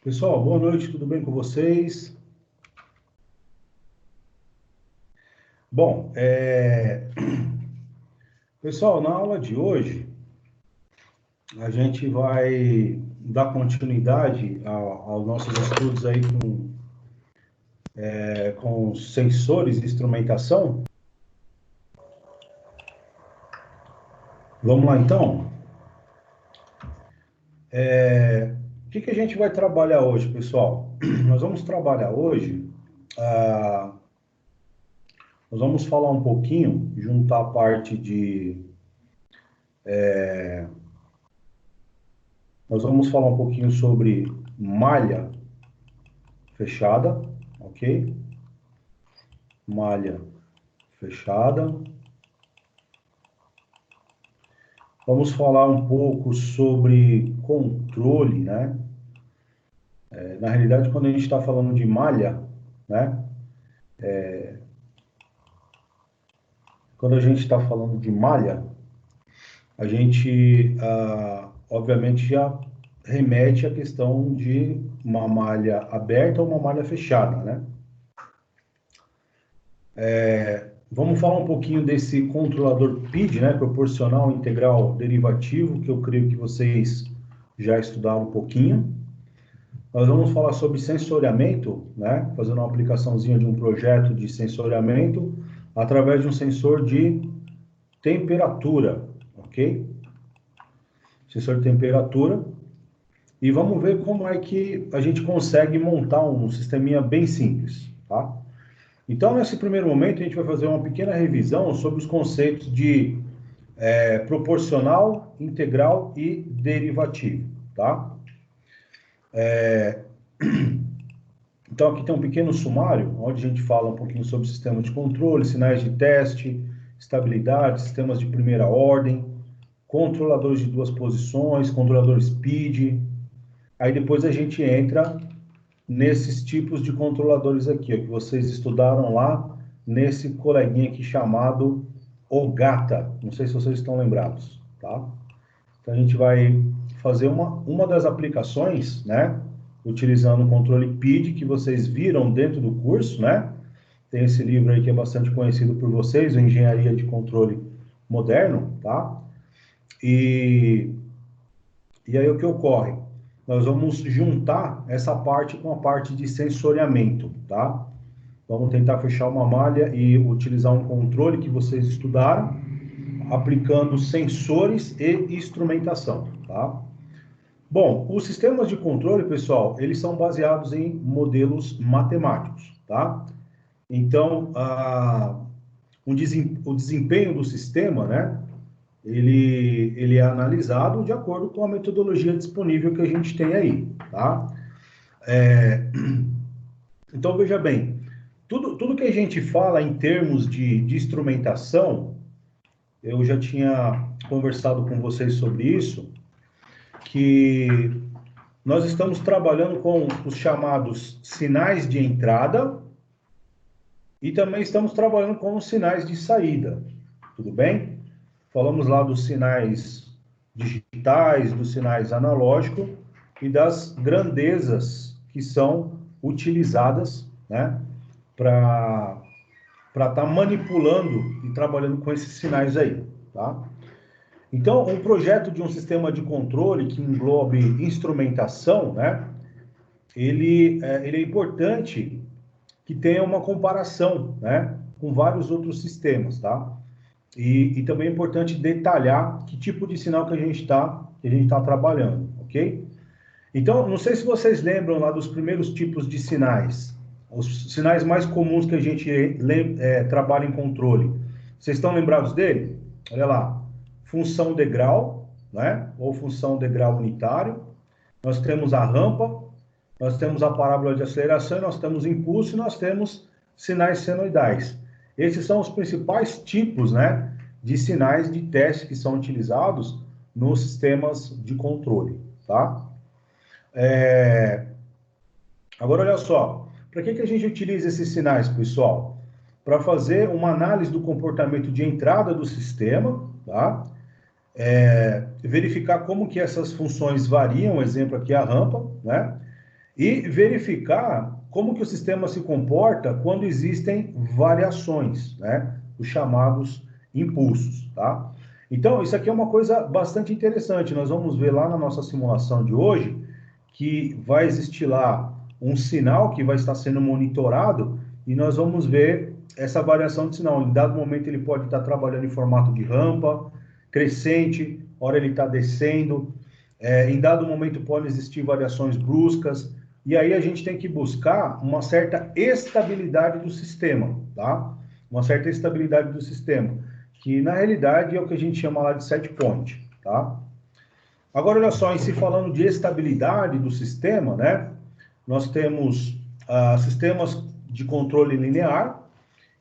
Pessoal, boa noite, tudo bem com vocês? Bom, pessoal, na aula de hoje, a gente vai dar continuidade aos nossos estudos aí com sensores e instrumentação. Vamos lá, então? O que a gente vai trabalhar hoje, pessoal? Nós vamos trabalhar hoje, ah, nós vamos falar um pouquinho, juntar a parte de... Nós vamos falar um pouquinho sobre malha fechada, ok? Malha fechada. Vamos falar um pouco sobre controle, né? Na realidade, quando a gente está falando de malha, né? Quando a gente está falando de malha, a gente, obviamente, já remete à questão de uma malha aberta ou uma malha fechada, né? Vamos falar um pouquinho desse controlador PID, né? Proporcional integral derivativo, que eu creio que vocês já estudaram um pouquinho. Nós vamos falar sobre sensoriamento, né? Fazendo uma aplicaçãozinha de um projeto de sensoriamento através de um sensor de temperatura, ok? Sensor de temperatura. E vamos ver como é que a gente consegue montar um sisteminha bem simples, tá? Então, nesse primeiro momento, a gente vai fazer uma pequena revisão sobre os conceitos de proporcional, integral e derivativo, tá? Então, aqui tem um pequeno sumário, onde a gente fala um pouquinho sobre sistema de controle, sinais de teste, estabilidade, sistemas de primeira ordem, controladores de duas posições, controladores SPID. Aí depois a gente entra nesses tipos de controladores aqui, ó, que vocês estudaram lá nesse coleguinha aqui chamado OGATA. Não sei se vocês estão lembrados, tá? Então a gente vai fazer uma das aplicações, né? Utilizando o controle PID que vocês viram dentro do curso, né? Tem esse livro aí que é bastante conhecido por vocês, o Engenharia de Controle Moderno, tá? E aí o que ocorre? Nós vamos juntar essa parte com a parte de sensoriamento, tá? Vamos tentar fechar uma malha e utilizar um controle que vocês estudaram, aplicando sensores e instrumentação, tá? Bom, os sistemas de controle, pessoal, eles são baseados em modelos matemáticos, tá? Então, o desempenho do sistema, né? Ele é analisado de acordo com a metodologia disponível que a gente tem aí, tá? Então, veja bem, tudo que a gente fala em termos de instrumentação, eu já tinha conversado com vocês sobre isso, que nós estamos trabalhando com os chamados sinais de entrada e também estamos trabalhando com os sinais de saída, tudo bem? Falamos lá dos sinais digitais, dos sinais analógicos e das grandezas que são utilizadas, né, para estar manipulando e trabalhando com esses sinais aí, tá? Então, um projeto de um sistema de controle que englobe instrumentação, né, ele é importante que tenha uma comparação, né, com vários outros sistemas, tá? E também é importante detalhar que tipo de sinal que a gente está trabalhando, ok? Então, não sei se vocês lembram lá dos primeiros tipos de sinais, os sinais mais comuns que a gente trabalha em controle. Vocês estão lembrados dele? Olha lá, função degrau, né? Ou função degrau unitário. Nós temos a rampa, nós temos a parábola de aceleração, nós temos impulso e nós temos sinais senoidais. Esses são os principais tipos, né, de sinais de teste que são utilizados nos sistemas de controle, tá? Agora, olha só, para que a gente utiliza esses sinais, pessoal? Para fazer uma análise do comportamento de entrada do sistema, tá? Verificar como que essas funções variam, exemplo aqui a rampa, né? e verificar como que o sistema se comporta quando existem variações, né? Os chamados impulsos, tá? Então, isso aqui é uma coisa bastante interessante. Nós vamos ver lá na nossa simulação de hoje que vai existir lá um sinal que vai estar sendo monitorado e nós vamos ver essa variação de sinal. Em dado momento ele pode estar trabalhando em formato de rampa, crescente, hora ele está descendo. Em dado momento podem existir variações bruscas. E aí a gente tem que buscar uma certa estabilidade do sistema, tá? Uma certa estabilidade do sistema, que na realidade é o que a gente chama lá de set point, tá? Agora, olha só, em se falando de estabilidade do sistema, né? Nós temos sistemas de controle linear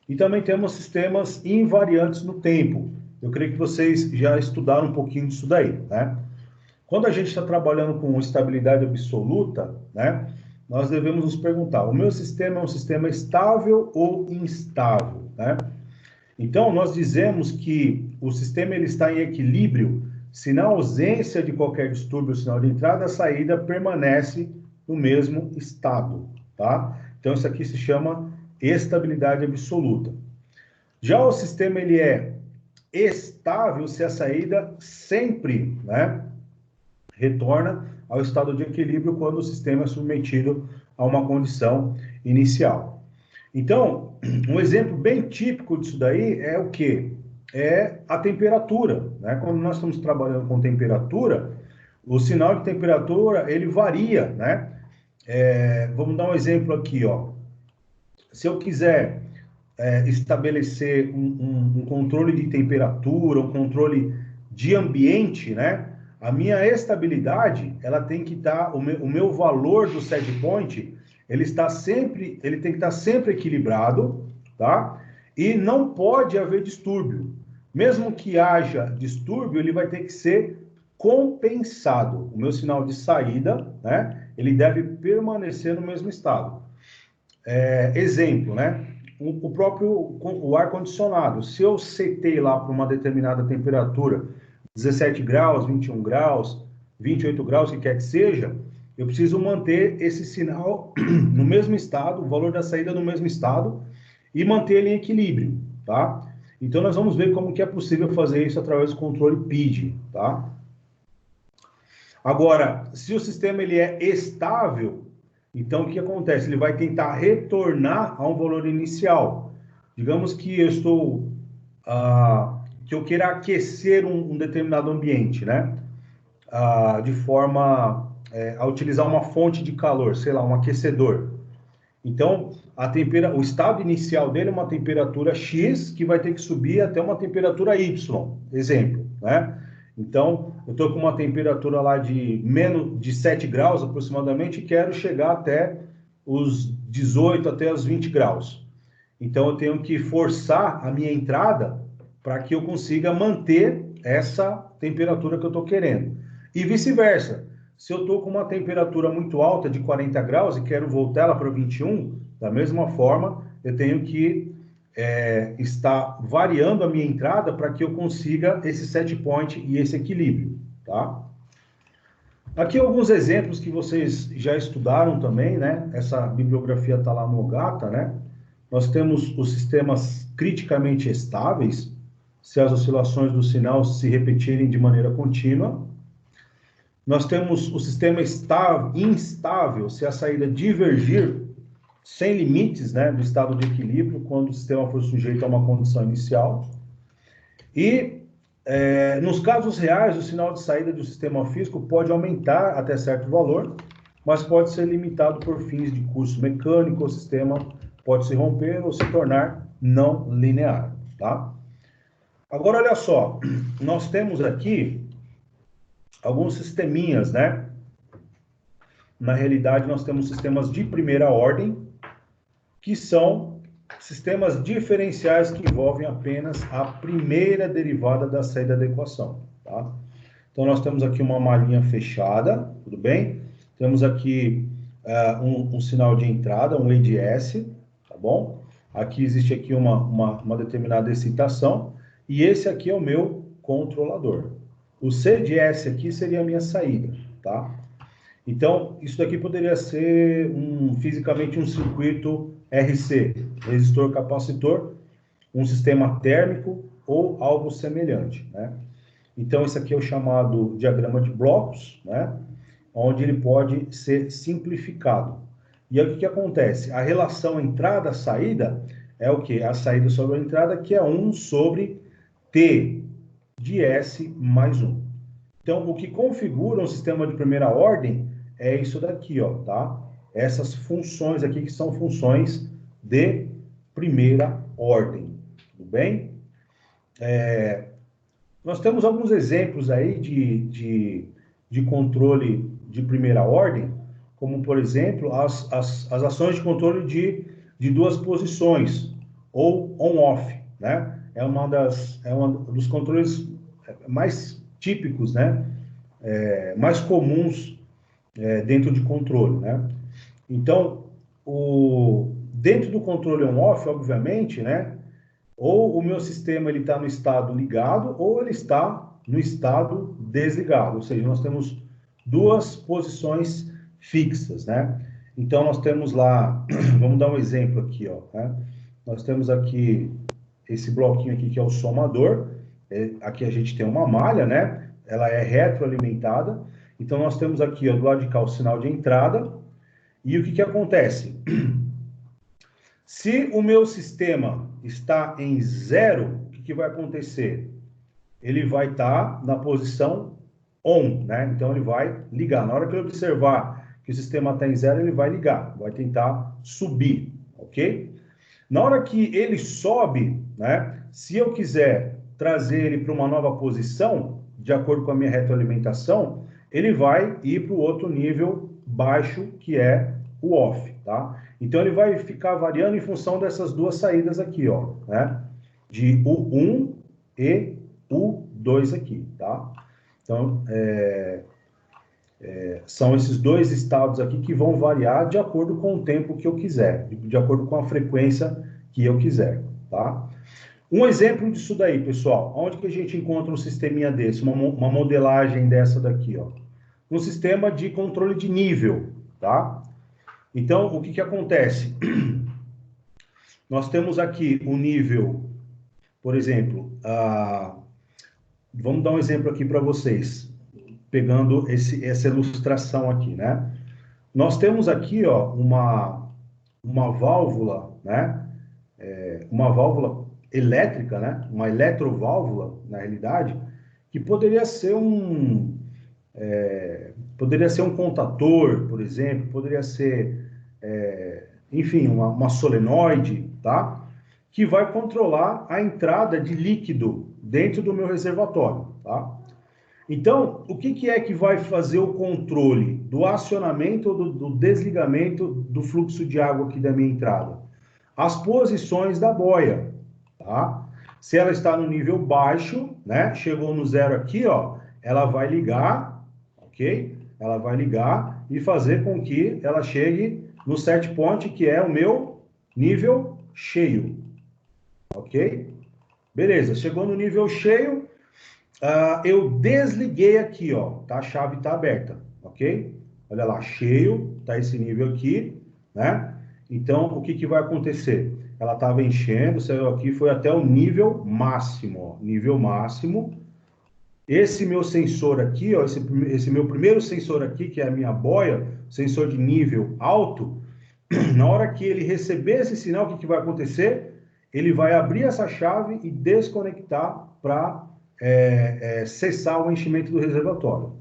e também temos sistemas invariantes no tempo. Eu creio que vocês já estudaram um pouquinho disso daí, né? Quando a gente está trabalhando com estabilidade absoluta, né? Nós devemos nos perguntar, o meu sistema é um sistema estável ou instável, né? Então, nós dizemos que o sistema ele está em equilíbrio se na ausência de qualquer distúrbio, sinal de entrada, a saída permanece no mesmo estado, tá? Então, isso aqui se chama estabilidade absoluta. Já o sistema ele é estável se a saída sempre, né, retorna ao estado de equilíbrio quando o sistema é submetido a uma condição inicial. Então, um exemplo bem típico disso daí é o quê? É a temperatura, né? Quando nós estamos trabalhando com temperatura, o sinal de temperatura, ele varia, né? Vamos dar um exemplo aqui, ó. Se eu quiser estabelecer um controle de temperatura, um controle de ambiente, né? A minha estabilidade, ela tem que estar, o meu valor do set point, ele tem que estar sempre equilibrado, tá? E não pode haver distúrbio. Mesmo que haja distúrbio, ele vai ter que ser compensado. O meu sinal de saída, né? Ele deve permanecer no mesmo estado. Exemplo, né? O próprio ar-condicionado. Se eu setei lá para uma determinada temperatura, 17 graus, 21 graus, 28 graus, que quer que seja, eu preciso manter esse sinal no mesmo estado, o valor da saída no mesmo estado, e manter ele em equilíbrio, tá? Então, nós vamos ver como que é possível fazer isso através do controle PID, tá? Agora, se o sistema ele é estável, então o que acontece? Ele vai tentar retornar a um valor inicial. Digamos que que eu queira aquecer um determinado ambiente, né? De forma a utilizar uma fonte de calor, sei lá, um aquecedor. Então, o estado inicial dele é uma temperatura X, que vai ter que subir até uma temperatura Y, exemplo, né? Então, eu estou com uma temperatura lá de menos de 7 graus aproximadamente e quero chegar até os 18, até os 20 graus. Então, eu tenho que forçar a minha entrada para que eu consiga manter essa temperatura que eu estou querendo. E vice-versa. Se eu estou com uma temperatura muito alta, de 40 graus, e quero voltar ela para 21, da mesma forma, eu tenho que estar variando a minha entrada para que eu consiga esse set point e esse equilíbrio, tá? Aqui alguns exemplos que vocês já estudaram também, né? Essa bibliografia está lá no Ogata, né? Nós temos os sistemas criticamente estáveis, se as oscilações do sinal se repetirem de maneira contínua. Nós temos o sistema instável, se a saída divergir sem limites, né, do estado de equilíbrio, quando o sistema for sujeito a uma condição inicial. E, nos casos reais, o sinal de saída do sistema físico pode aumentar até certo valor, mas pode ser limitado por fins de curso mecânico, o sistema pode se romper ou se tornar não linear, tá? Agora, olha só, nós temos aqui alguns sisteminhas, né? Na realidade, nós temos sistemas de primeira ordem, que são sistemas diferenciais que envolvem apenas a primeira derivada da saída da equação, tá? Então, nós temos aqui uma malinha fechada, tudo bem? Temos aqui um sinal de entrada, um EDS, tá bom? Aqui existe aqui uma determinada excitação, e esse aqui é o meu controlador. O CDS aqui seria a minha saída, tá? Então, isso daqui poderia ser fisicamente um circuito RC, resistor capacitor, um sistema térmico ou algo semelhante, né? Então, esse aqui é o chamado diagrama de blocos, né? Onde ele pode ser simplificado. E aí o que acontece? A relação entrada-saída é o quê? A saída sobre a entrada, que é 1 sobre T de S mais 1. Então, o que configura um sistema de primeira ordem é isso daqui, ó, tá? Essas funções aqui que são funções de primeira ordem, tudo bem? Nós temos alguns exemplos aí de controle de primeira ordem, como, por exemplo, as ações de controle de duas posições, ou on-off, né? É um dos controles mais típicos, né? Mais comuns dentro de controle, né? Então, dentro do controle on-off, obviamente, né? Ou o meu sistema ele está no estado ligado ou ele está no estado desligado. Ou seja, nós temos duas posições fixas, né? Então, nós temos lá, vamos dar um exemplo aqui, ó, né? Nós temos aqui esse bloquinho aqui que é o somador. Aqui a gente tem uma malha, né? Ela é retroalimentada. Então, nós temos aqui, ó, do lado de cá, o sinal de entrada. E o que acontece? Se o meu sistema está em 0, o que vai acontecer? Ele vai estar na posição on, né? Então, ele vai ligar. Na hora que ele observar que o sistema está em 0, ele vai ligar, vai tentar subir, ok? Na hora que ele sobe, né? Se eu quiser trazer ele para uma nova posição, de acordo com a minha retroalimentação, ele vai ir para o outro nível baixo, que é o off, tá? Então, ele vai ficar variando em função dessas duas saídas aqui, ó, né? De U1 e U2 aqui, tá? Então, são esses dois estados aqui que vão variar de acordo com o tempo que eu quiser, de acordo com a frequência que eu quiser, tá? Um exemplo disso daí, pessoal, onde que a gente encontra um sisteminha desse, uma modelagem dessa daqui, ó? Um sistema de controle de nível, tá? Então, o que acontece? Nós temos aqui o nível, por exemplo, vamos dar um exemplo aqui para vocês, pegando essa ilustração aqui, né? Nós temos aqui, ó, uma válvula, né? Uma válvula elétrica, né? Uma eletroválvula, na realidade, que poderia ser poderia ser um contator, por exemplo, poderia ser, enfim, uma solenoide, tá? Que vai controlar a entrada de líquido dentro do meu reservatório, tá? Então, o que é que vai fazer o controle do acionamento ou do desligamento do fluxo de água aqui da minha entrada? As posições da boia, tá? Se ela está no nível baixo, né? Chegou no 0 aqui, ó, ela vai ligar, ok? Ela vai ligar e fazer com que ela chegue no set point, que é o meu nível cheio, ok? Beleza, chegou no nível cheio, eu desliguei aqui, ó, tá? A chave está aberta, ok? Olha lá, cheio, tá esse nível aqui, né? Então, o que vai acontecer? Ela estava enchendo, saiu aqui, foi até o nível máximo, ó, nível máximo. Esse meu sensor aqui, ó, esse meu primeiro sensor aqui, que é a minha boia, sensor de nível alto, na hora que ele receber esse sinal, o que vai acontecer? Ele vai abrir essa chave e desconectar para cessar o enchimento do reservatório.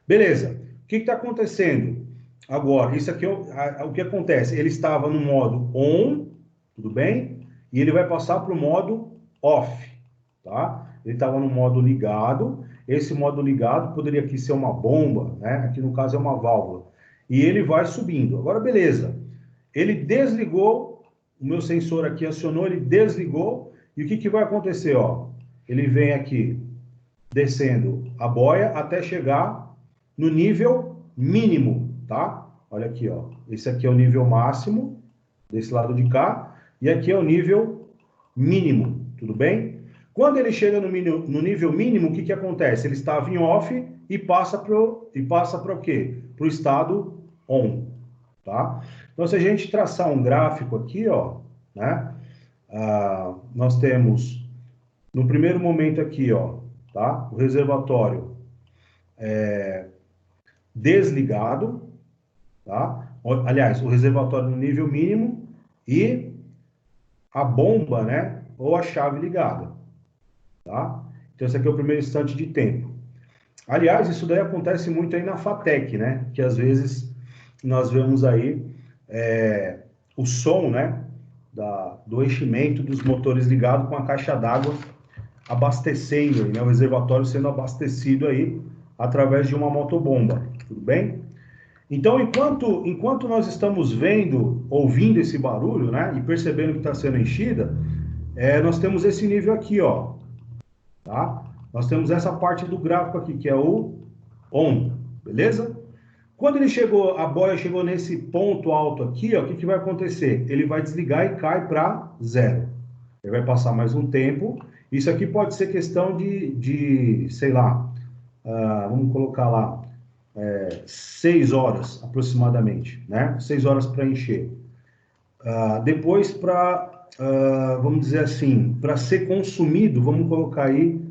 Beleza. O que está acontecendo agora? Isso aqui o que acontece? Ele estava no modo on, tudo bem? E ele vai passar para o modo off, tá? Ele estava no modo ligado. Esse modo ligado poderia aqui ser uma bomba, né? Aqui no caso é uma válvula. E ele vai subindo. Agora, beleza. Ele desligou, o meu sensor aqui acionou, ele desligou. E o que vai acontecer, ó? Ele vem aqui descendo a boia até chegar no nível mínimo, tá? Olha aqui, ó. Esse aqui é o nível máximo, desse lado de cá, e aqui é o nível mínimo, tudo bem? Quando ele chega no nível mínimo, o que acontece? Ele estava em off e passa para o quê? para o estado on, tá? Então, se a gente traçar um gráfico aqui, ó, né? Nós temos, no primeiro momento aqui, ó, tá? O reservatório desligado, tá? Aliás, o reservatório no nível mínimo e a bomba, né? Ou a chave ligada, tá? Então, esse aqui é o primeiro instante de tempo. Aliás, isso daí acontece muito aí na FATEC, né? Que às vezes nós vemos aí o som, né? Do enchimento dos motores ligados com a caixa d'água abastecendo, né? O reservatório sendo abastecido aí através de uma motobomba, tudo bem? Então, enquanto nós estamos vendo, ouvindo esse barulho, né? E percebendo que está sendo enchida, nós temos esse nível aqui, ó, tá? Nós temos essa parte do gráfico aqui, que é o on, beleza? Quando ele chegou, a boia chegou nesse ponto alto aqui, ó, o que, que vai acontecer? Ele vai desligar e cai para zero. Ele vai passar mais um tempo. Isso aqui pode ser questão de sei lá, vamos colocar lá, 6 horas aproximadamente, né? 6 horas para encher. Depois, vamos dizer assim, para ser consumido, vamos colocar aí,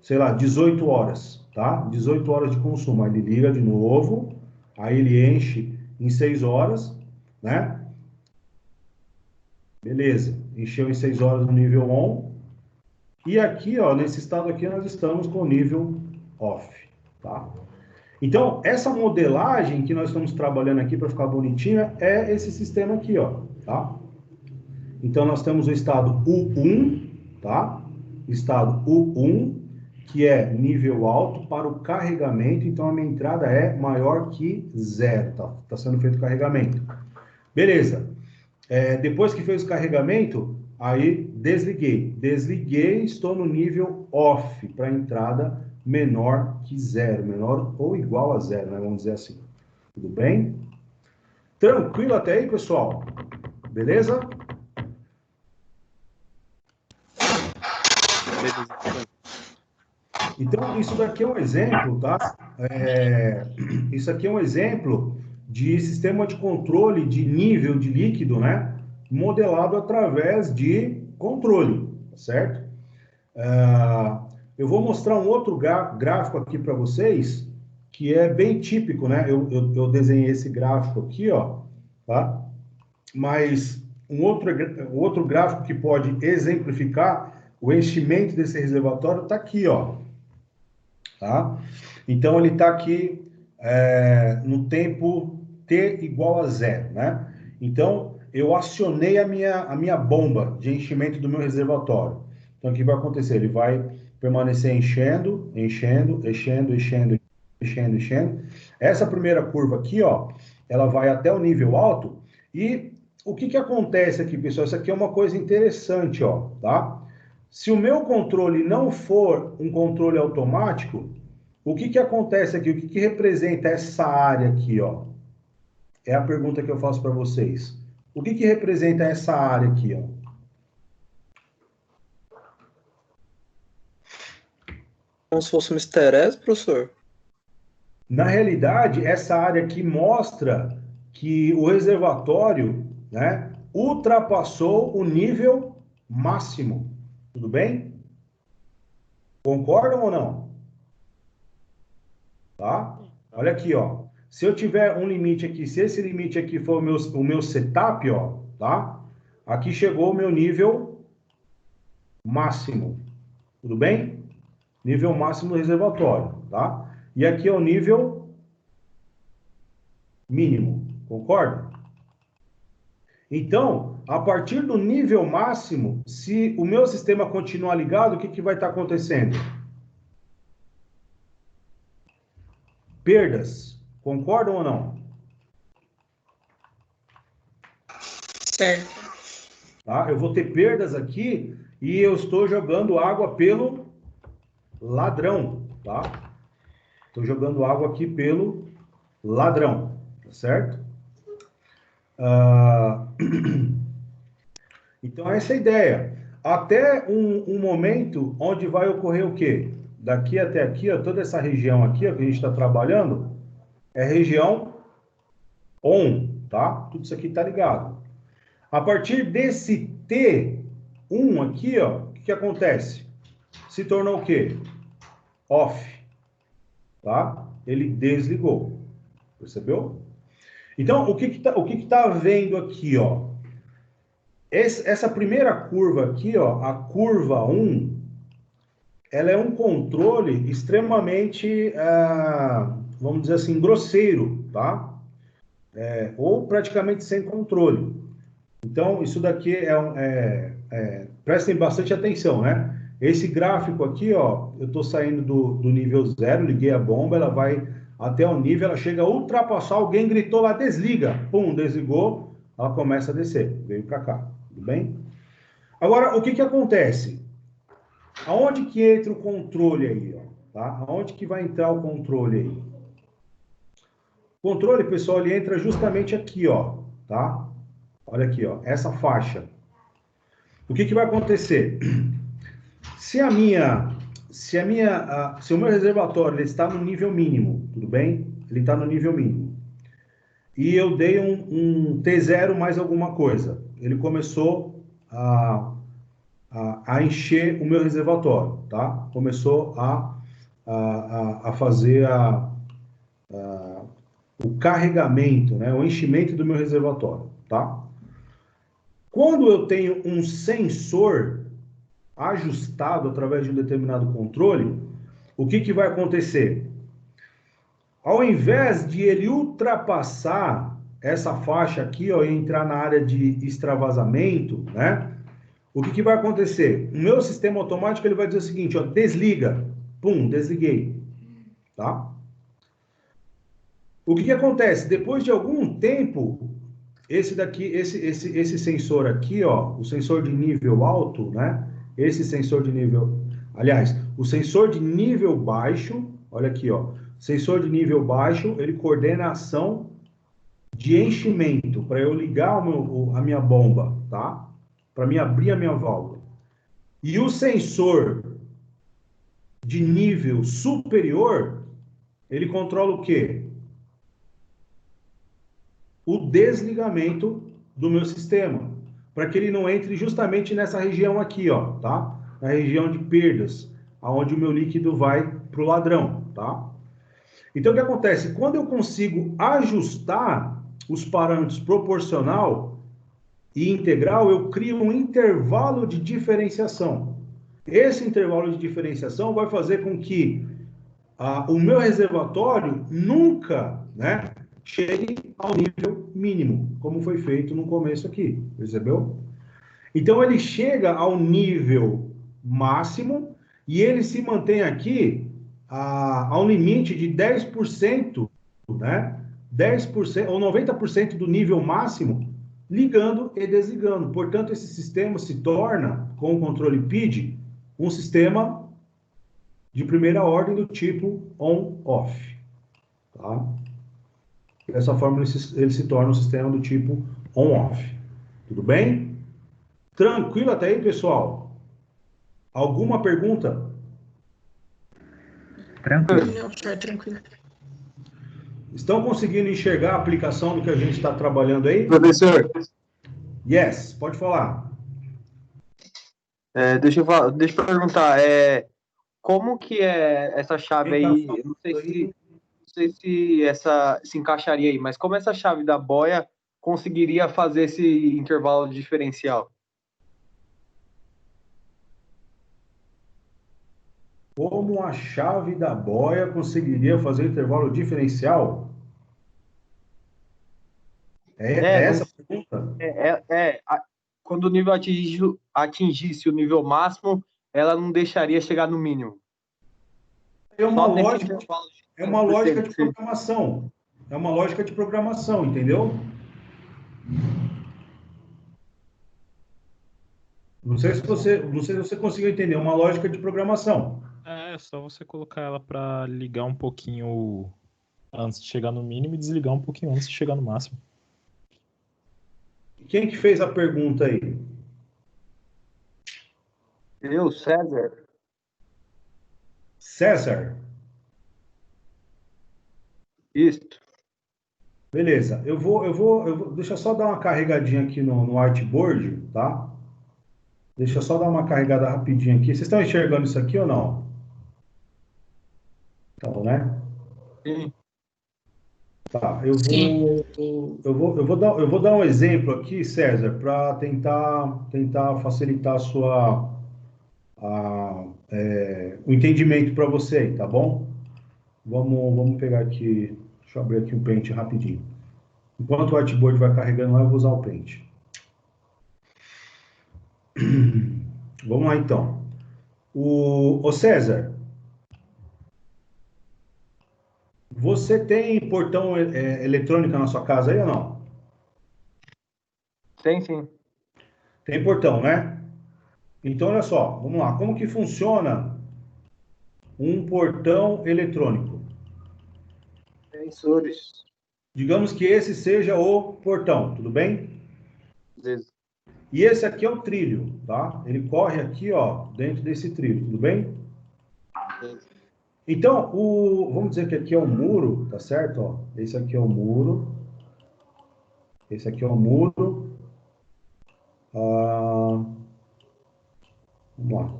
sei lá, 18 horas, tá? 18 horas de consumo. Aí ele liga de novo, aí ele enche em 6 horas, né? Beleza, encheu em 6 horas no nível on. E aqui, ó, nesse estado aqui, nós estamos com o nível off, tá? Então, essa modelagem que nós estamos trabalhando aqui para ficar bonitinha é esse sistema aqui, ó, tá? Então, nós temos o estado U1, tá? Estado U1, que é nível alto para o carregamento. Então, a minha entrada é maior que zero, tá? Está sendo feito o carregamento. Beleza. Depois que fez o carregamento, aí desliguei. Desliguei, estou no nível off, para entrada menor que zero. Menor ou igual a zero, né? Vamos dizer assim. Tudo bem? Tranquilo até aí, pessoal? Beleza? Então, isso daqui é um exemplo, tá? Isso aqui é um exemplo de sistema de controle de nível de líquido, né? Modelado através de controle, tá certo? Eu vou mostrar um outro gráfico aqui para vocês, que é bem típico, né? Eu desenhei esse gráfico aqui, ó, tá? Mas um outro gráfico que pode exemplificar o enchimento desse reservatório está aqui, ó. Tá? Então, ele está aqui no tempo t igual a zero, né? Então, eu acionei a minha bomba de enchimento do meu reservatório. Então, o que vai acontecer? Ele vai permanecer enchendo, enchendo, enchendo, enchendo, enchendo, enchendo. Essa primeira curva aqui, ó, ela vai até o nível alto. E o que acontece aqui, pessoal? Isso aqui é uma coisa interessante, ó, tá? Se o meu controle não for um controle automático, o que acontece aqui? O que representa essa área aqui, ó? É a pergunta que eu faço para vocês. O que representa essa área aqui, ó? Como se fosse uma esterese, professor? Na realidade, essa área aqui mostra que o reservatório, né, ultrapassou o nível máximo. Tudo bem? Concordam ou não? Tá? Olha aqui, ó. Se eu tiver um limite aqui, se esse limite aqui for o meu setup, ó, tá? Aqui chegou o meu nível máximo. Tudo bem? Nível máximo do reservatório, tá? E aqui é o nível mínimo. Concorda? Então, a partir do nível máximo, se o meu sistema continuar ligado, o que vai estar acontecendo? Perdas. Concordam ou não? Certo. Tá? Eu vou ter perdas aqui e eu estou jogando água pelo ladrão, tá? Estou jogando água aqui pelo ladrão, tá certo? Então, essa é a ideia. Até um momento onde vai ocorrer o quê? Daqui até aqui, ó, toda essa região aqui, ó, que a gente está trabalhando, é região on, tá? Tudo isso aqui tá ligado. A partir desse T1 aqui, ó, o que acontece? Se tornou o quê? Off, tá? Ele desligou, percebeu? Então, o que tá havendo aqui, ó? Essa primeira curva aqui, ó, a curva 1, ela é um controle extremamente, vamos dizer assim, grosseiro, tá? Ou praticamente sem controle. Então, isso daqui prestem bastante atenção, né? Esse gráfico aqui, ó, eu estou saindo do nível 0, liguei a bomba, ela vai até o nível, ela chega a ultrapassar, alguém gritou lá, desliga. Pum, desligou, ela começa a descer, veio para cá, tudo bem? Agora, o que acontece? Aonde que entra o controle aí, ó? Tá? Aonde que vai entrar o controle aí? O controle, pessoal, ele entra justamente aqui, ó, tá? Olha aqui, ó, essa faixa. O que vai acontecer? Se o meu reservatório ele está no nível mínimo, tudo bem? Ele está no nível mínimo. E eu dei um T0 mais alguma coisa. Ele começou a encher o meu reservatório, tá? Começou a fazer o carregamento, né? O enchimento do meu reservatório, tá? Quando eu tenho um sensor ajustado através de um determinado controle, o que vai acontecer? Ao invés de ele ultrapassar essa faixa aqui, ó, e entrar na área de extravasamento, né? O que vai acontecer? O meu sistema automático ele vai dizer o seguinte, ó, desliga. Pum, desliguei. Tá? O que acontece? Depois de algum tempo, esse sensor aqui, ó, o sensor de nível alto, né? Esse sensor de nível, aliás, o sensor de nível baixo, olha aqui, ó, sensor de nível baixo, ele coordena a ação de enchimento para eu ligar a minha bomba, tá? Para mim abrir a minha válvula. E o sensor de nível superior, ele controla o quê? O desligamento do meu sistema, para que ele não entre justamente nessa região aqui, ó, tá? Na região de perdas, aonde o meu líquido vai para o ladrão, tá? Então, o que acontece? Quando eu consigo ajustar os parâmetros proporcional e integral, eu crio um intervalo de diferenciação. Esse intervalo de diferenciação vai fazer com que o meu reservatório nunca, né, chegue ao nível mínimo, como foi feito no começo aqui, percebeu? Então, ele chega ao nível máximo e ele se mantém aqui ao limite de 10%, né? 10% ou 90% do nível máximo, ligando e desligando. Portanto, esse sistema se torna, com o controle PID, um sistema de primeira ordem do tipo on-off. Tá? Dessa forma, ele se torna um sistema do tipo on-off. Tudo bem? Tranquilo até aí, pessoal? Alguma pergunta? Tranquilo. Não, senhor, tranquilo. Estão conseguindo enxergar a aplicação do que a gente está trabalhando aí? Professor, Yes, pode falar. deixa eu perguntar, como que é essa chave Quem tá aí? falando Eu não aí? sei se essa se encaixaria aí, mas como essa chave da boia conseguiria fazer esse intervalo diferencial? Como a chave da boia conseguiria fazer intervalo diferencial? É Não, essa a pergunta? quando o nível atingisse o nível máximo, ela não deixaria chegar no mínimo. É uma Só nesse lógica, intervalo de é uma lógica de 10%. programação. É uma lógica de programação, entendeu? Não sei se você conseguiu entender, é uma lógica de programação. É só você colocar ela para ligar um pouquinho antes de chegar no mínimo e desligar um pouquinho antes de chegar no máximo. Quem que fez a pergunta aí? Eu, César? César? Isso. Beleza, deixa eu só dar uma carregadinha aqui no artboard, tá? Deixa eu só dar uma carregada rapidinho aqui. Vocês estão enxergando isso aqui ou não? Então, né? Sim. Tá, Sim. eu vou dar um exemplo aqui, César, para tentar facilitar o entendimento para você aí, tá bom? Vamos pegar aqui, deixa eu abrir aqui o Paint rapidinho. Enquanto o artboard vai carregando lá, eu vou usar o Paint. Vamos lá, então. O César, você tem portão eletrônico na sua casa aí ou não? Tem sim. Tem portão, né? Então, olha só, vamos lá. Como que funciona um portão eletrônico? Sensores. Digamos que esse seja o portão, tudo bem? Beleza. E esse aqui é o trilho, tá? Ele corre aqui, ó, dentro desse trilho, tudo bem? Então, vamos dizer que aqui é o muro, tá certo? Ó, esse aqui é o muro. Esse aqui é o muro. Vamos lá.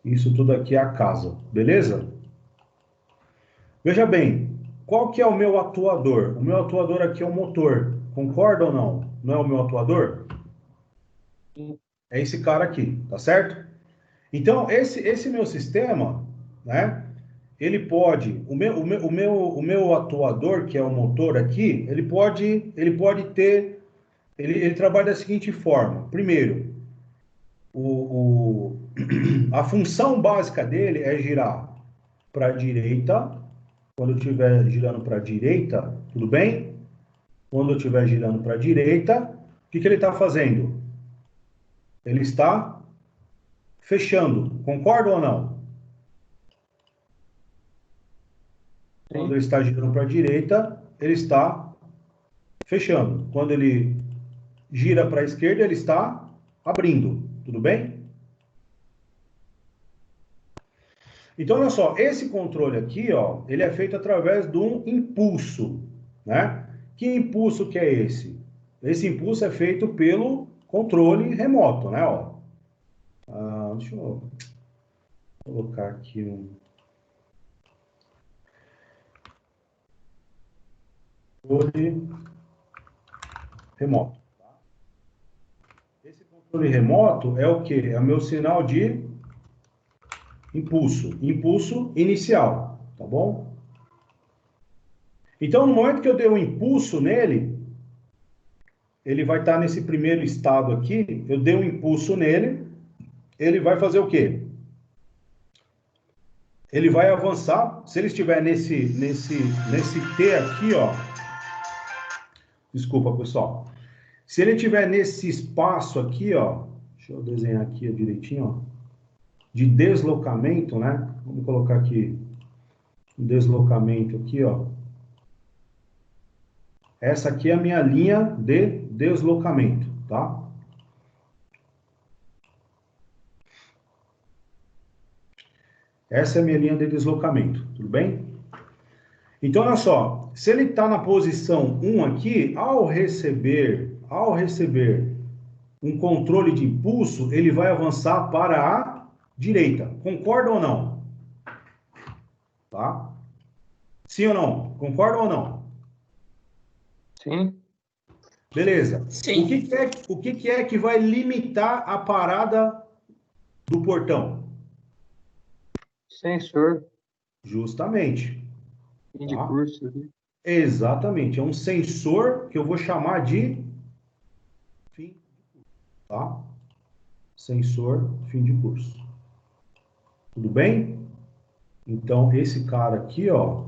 Isso tudo aqui é a casa, beleza? Veja bem, qual que é o meu atuador? O meu atuador aqui é o motor. Concorda ou não? Não é o meu atuador? Sim. É esse cara aqui, tá certo? Então, esse meu sistema, né? Ele pode, o meu atuador, que é o motor aqui, ele pode ter, ele trabalha da seguinte forma. Primeiro, a função básica dele é girar para a direita. Quando eu estiver girando para a direita, tudo bem? Quando eu estiver girando para a direita, o que ele está fazendo? Ele está fechando. Concorda ou não? Quando Sim. ele está girando para a direita, ele está fechando. Quando ele gira para a esquerda, ele está abrindo. Tudo bem? Então, olha só, esse controle aqui, ó, ele é feito através de um impulso, né? Que impulso que é esse? Esse impulso é feito pelo controle remoto, né? Ó. Deixa eu colocar aqui um controle remoto. Esse controle remoto é o quê? É o meu sinal de impulso inicial, tá bom? Então, no momento que eu dei um impulso nele, ele vai estar nesse primeiro estado aqui, eu dei um impulso nele, ele vai fazer o quê? Ele vai avançar, se ele estiver nesse T aqui, ó, desculpa, pessoal. Se ele estiver nesse espaço aqui, ó, deixa eu desenhar aqui direitinho, ó, de deslocamento, né? Vamos colocar aqui um deslocamento aqui, ó. Essa aqui é a minha linha de deslocamento, tá? Essa é a minha linha de deslocamento, tudo bem? Então, olha só, se ele está na posição 1 aqui, ao receber um controle de impulso, ele vai avançar para a direita. Concorda ou não? Tá? Sim ou não? Concorda ou não? Sim. Beleza. O Sim. que é que vai limitar a parada do portão? Sensor. Justamente. Fim de Tá? curso. Exatamente. É um sensor que eu vou chamar de fim, tá? Sensor fim de curso. Tudo bem? Então, esse cara aqui, ó.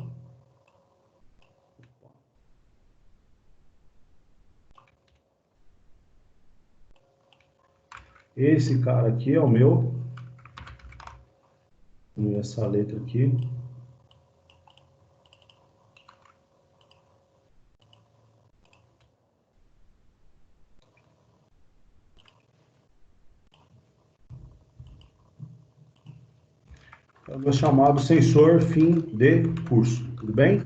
Esse cara aqui é o meu. Essa letra aqui. É o meu chamado sensor fim de curso. Tudo bem?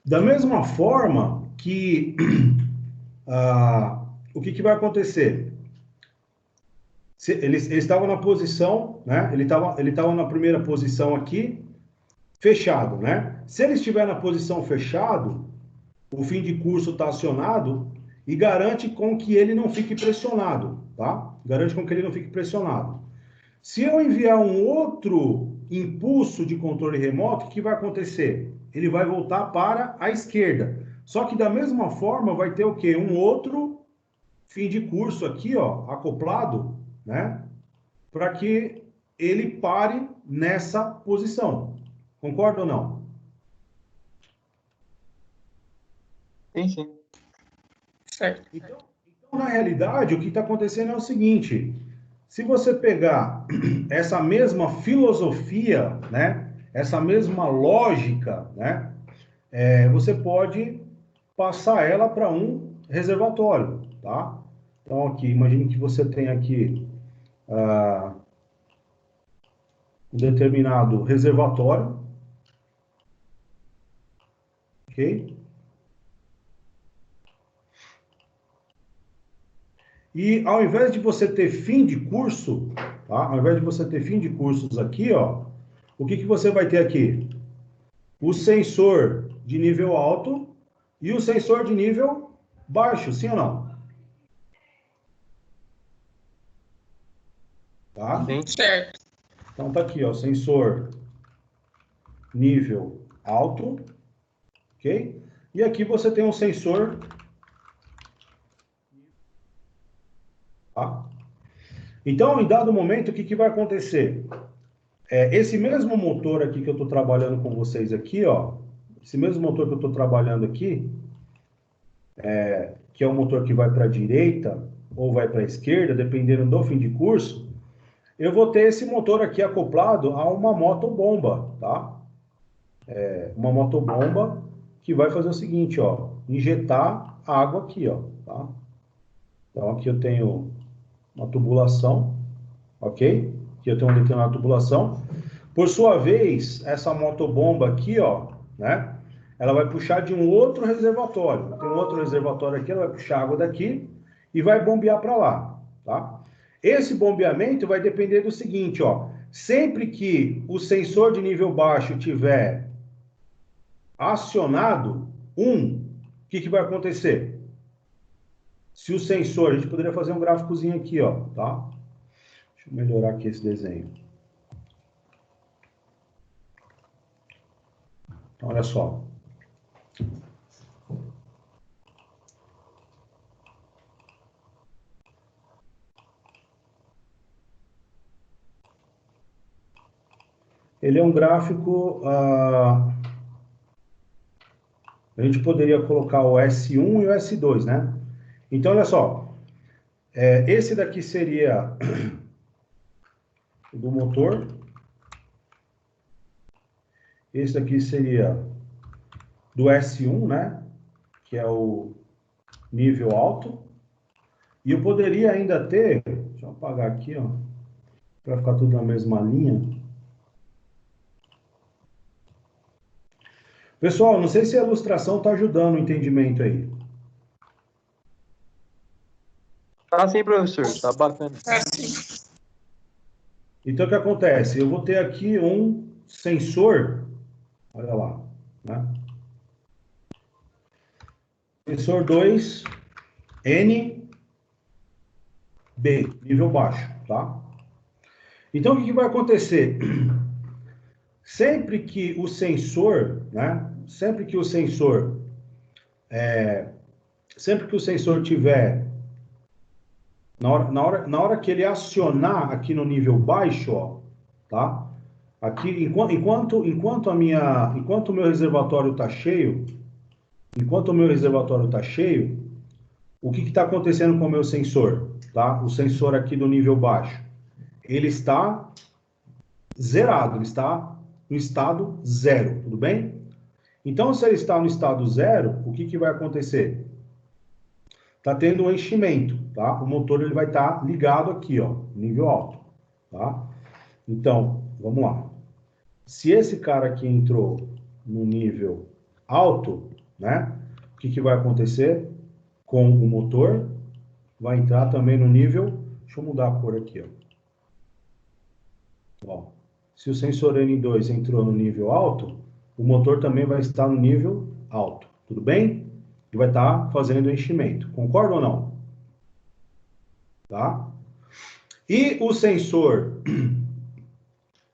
Da mesma forma que o que vai acontecer? Ele estava na posição, né? Ele estava na primeira posição aqui, fechado, né? Se ele estiver na posição fechado, o fim de curso está acionado e garante com que ele não fique pressionado, tá? Garante com que ele não fique pressionado. Se eu enviar um outro impulso de controle remoto, o que vai acontecer? Ele vai voltar para a esquerda. Só que da mesma forma vai ter o quê? Um outro fim de curso aqui, ó, acoplado, né? Para que ele pare nessa posição. Concorda ou não? Sim, sim. Certo. Então, na realidade, o que está acontecendo é o seguinte: se você pegar essa mesma filosofia, né? Essa mesma lógica, né? Você pode passar ela para um reservatório, tá? Então, aqui, imagine que você tem aqui um determinado reservatório, ok? E ao invés de você ter fim de curso, tá? Ao invés de você ter fim de cursos aqui, ó, o que você vai ter aqui? O sensor de nível alto e o sensor de nível baixo, sim ou não? Tá? Sim. Certo. Então tá aqui, ó, sensor nível alto, ok? E aqui você tem um sensor, tá? Então, em dado momento, o que vai acontecer? Esse mesmo motor aqui que eu estou trabalhando com vocês aqui, ó, esse mesmo motor que eu estou trabalhando aqui, que é o motor que vai para a direita ou vai para a esquerda, dependendo do fim de curso, eu vou ter esse motor aqui acoplado a uma motobomba, tá? Uma motobomba que vai fazer o seguinte, ó, injetar água aqui, ó, tá? Então aqui eu tenho uma tubulação, ok? Aqui eu tenho uma determinada tubulação. Por sua vez, essa motobomba aqui, ó, né? Ela vai puxar de um outro reservatório. Tem um outro reservatório aqui, ela vai puxar água daqui e vai bombear para lá, tá? Esse bombeamento vai depender do seguinte, ó. Sempre que o sensor de nível baixo tiver acionado, o que vai acontecer? Se o sensor, a gente poderia fazer um gráficozinho aqui, ó, tá? Deixa eu melhorar aqui esse desenho. Então, olha só. Ele é um gráfico, a gente poderia colocar o S1 e o S2, né? Então, olha só, esse daqui seria do motor, esse daqui seria do S1, né? Que é o nível alto, e eu poderia ainda ter, deixa eu apagar aqui, ó, para ficar tudo na mesma linha. Pessoal, não sei se a ilustração está ajudando o entendimento aí. Tá sim, professor. Tá bacana. Assim. Então, o que acontece? Eu vou ter aqui um sensor, olha lá, né? Sensor 2, NB, nível baixo, tá? Então, o que vai acontecer? Sempre que o sensor, né? Sempre que o sensor tiver, na hora que ele acionar aqui no nível baixo, ó, tá? Aqui, enquanto o meu reservatório está cheio, o que está acontecendo com o meu sensor, tá? O sensor aqui do nível baixo, ele está zerado, ele está no estado zero, tudo bem? Então, se ele está no estado zero, o que vai acontecer? Está tendo um enchimento, tá? O motor ele vai estar ligado aqui, ó, nível alto, tá? Então, vamos lá. Se esse cara aqui entrou no nível alto, né? O que vai acontecer com o motor? Vai entrar também no nível... Deixa eu mudar a cor aqui, ó. Se o sensor N2 entrou no nível alto, o motor também vai estar no nível alto, tudo bem? E vai estar fazendo enchimento, concorda ou não? Tá? E o sensor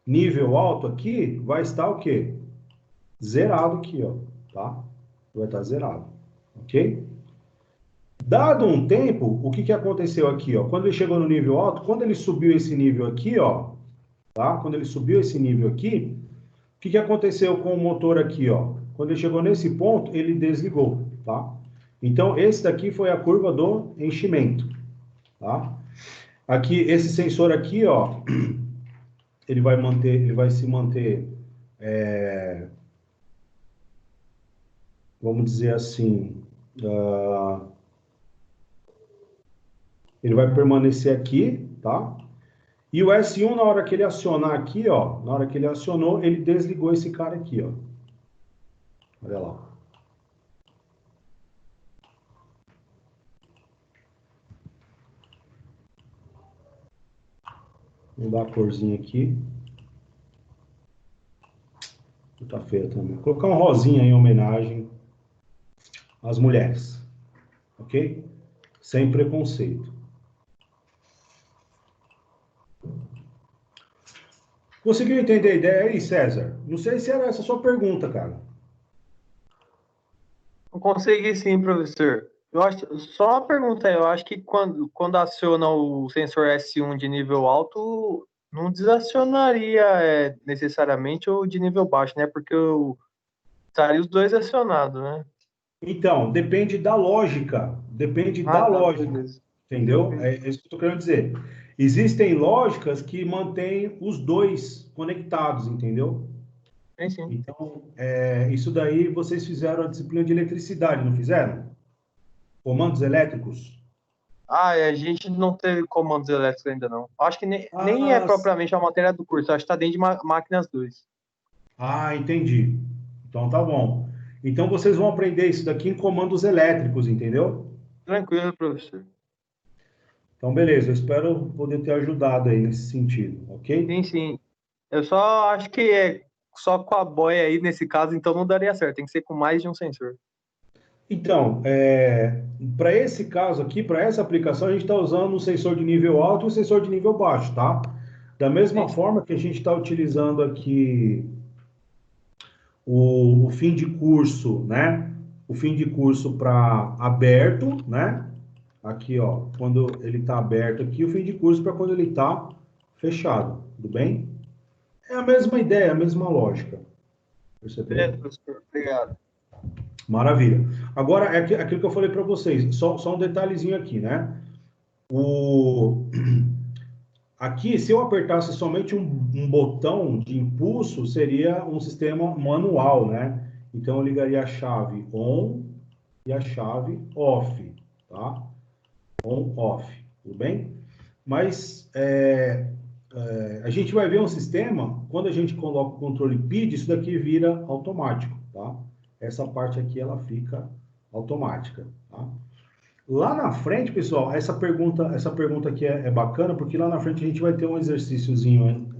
nível alto aqui vai estar o quê? Zerado aqui, ó, tá? Vai estar zerado, ok? Dado um tempo, o que aconteceu aqui, ó? Quando ele chegou no nível alto, quando ele subiu esse nível aqui, ó, tá? Quando ele subiu esse nível aqui, o que aconteceu com o motor aqui, ó? Quando ele chegou nesse ponto, ele desligou, tá? Então, esse daqui foi a curva do enchimento, tá? Aqui, esse sensor aqui, ó, ele vai se manter, vamos dizer assim, ele vai permanecer aqui, tá? E o S1, na hora que ele acionar aqui, ó, na hora que ele acionou, ele desligou esse cara aqui, ó. Olha lá. Vou dar a corzinha aqui. Tá feia também. Vou colocar um rosinha em homenagem às mulheres. Ok? Sem preconceito. Conseguiu entender a ideia aí, César? Não sei se era essa a sua pergunta, cara. Eu consegui sim, professor. Eu acho, só uma pergunta aí, eu acho que quando aciona o sensor S1 de nível alto, não desacionaria necessariamente o de nível baixo, né? Porque estaria os dois acionados, né? Então, depende da lógica. Depende Ah, da tá, lógica. beleza. Entendeu? É isso que eu estou querendo dizer. Existem lógicas que mantêm os dois conectados, entendeu? Sim, sim. Então, isso daí vocês fizeram a disciplina de eletricidade, não fizeram? Comandos elétricos? A gente não teve comandos elétricos ainda não. Acho que nem é Ah, propriamente a matéria do curso, acho que está dentro de máquinas 2. entendi. Então tá bom. Então vocês vão aprender isso daqui em comandos elétricos, entendeu? Tranquilo, professor. Então, beleza. Eu espero poder ter ajudado aí nesse sentido, ok? Sim, sim. Eu só acho que só com a boia aí, nesse caso, então não daria certo. Tem que ser com mais de um sensor. Então, para esse caso aqui, para essa aplicação, a gente está usando um sensor de nível alto e um sensor de nível baixo, tá? Da mesma Sim, sim. forma que a gente está utilizando aqui o fim de curso, né? O fim de curso para aberto, né? Aqui, ó, quando ele está aberto aqui, o fim de curso para quando ele está fechado, tudo bem? É a mesma ideia, a mesma lógica, percebeu? Beleza, professor. Obrigado. Maravilha. Agora, é aquilo que eu falei para vocês, só um detalhezinho aqui, né? Aqui, se eu apertasse somente um botão de impulso, seria um sistema manual, né? Então, eu ligaria a chave on e a chave off, tá? On, off, tudo bem? Mas a gente vai ver um sistema, quando a gente coloca o controle PID, isso daqui vira automático, tá? Essa parte aqui, ela fica automática, tá? Lá na frente, pessoal, essa pergunta aqui é bacana, porque lá na frente a gente vai ter um exercíciozinho,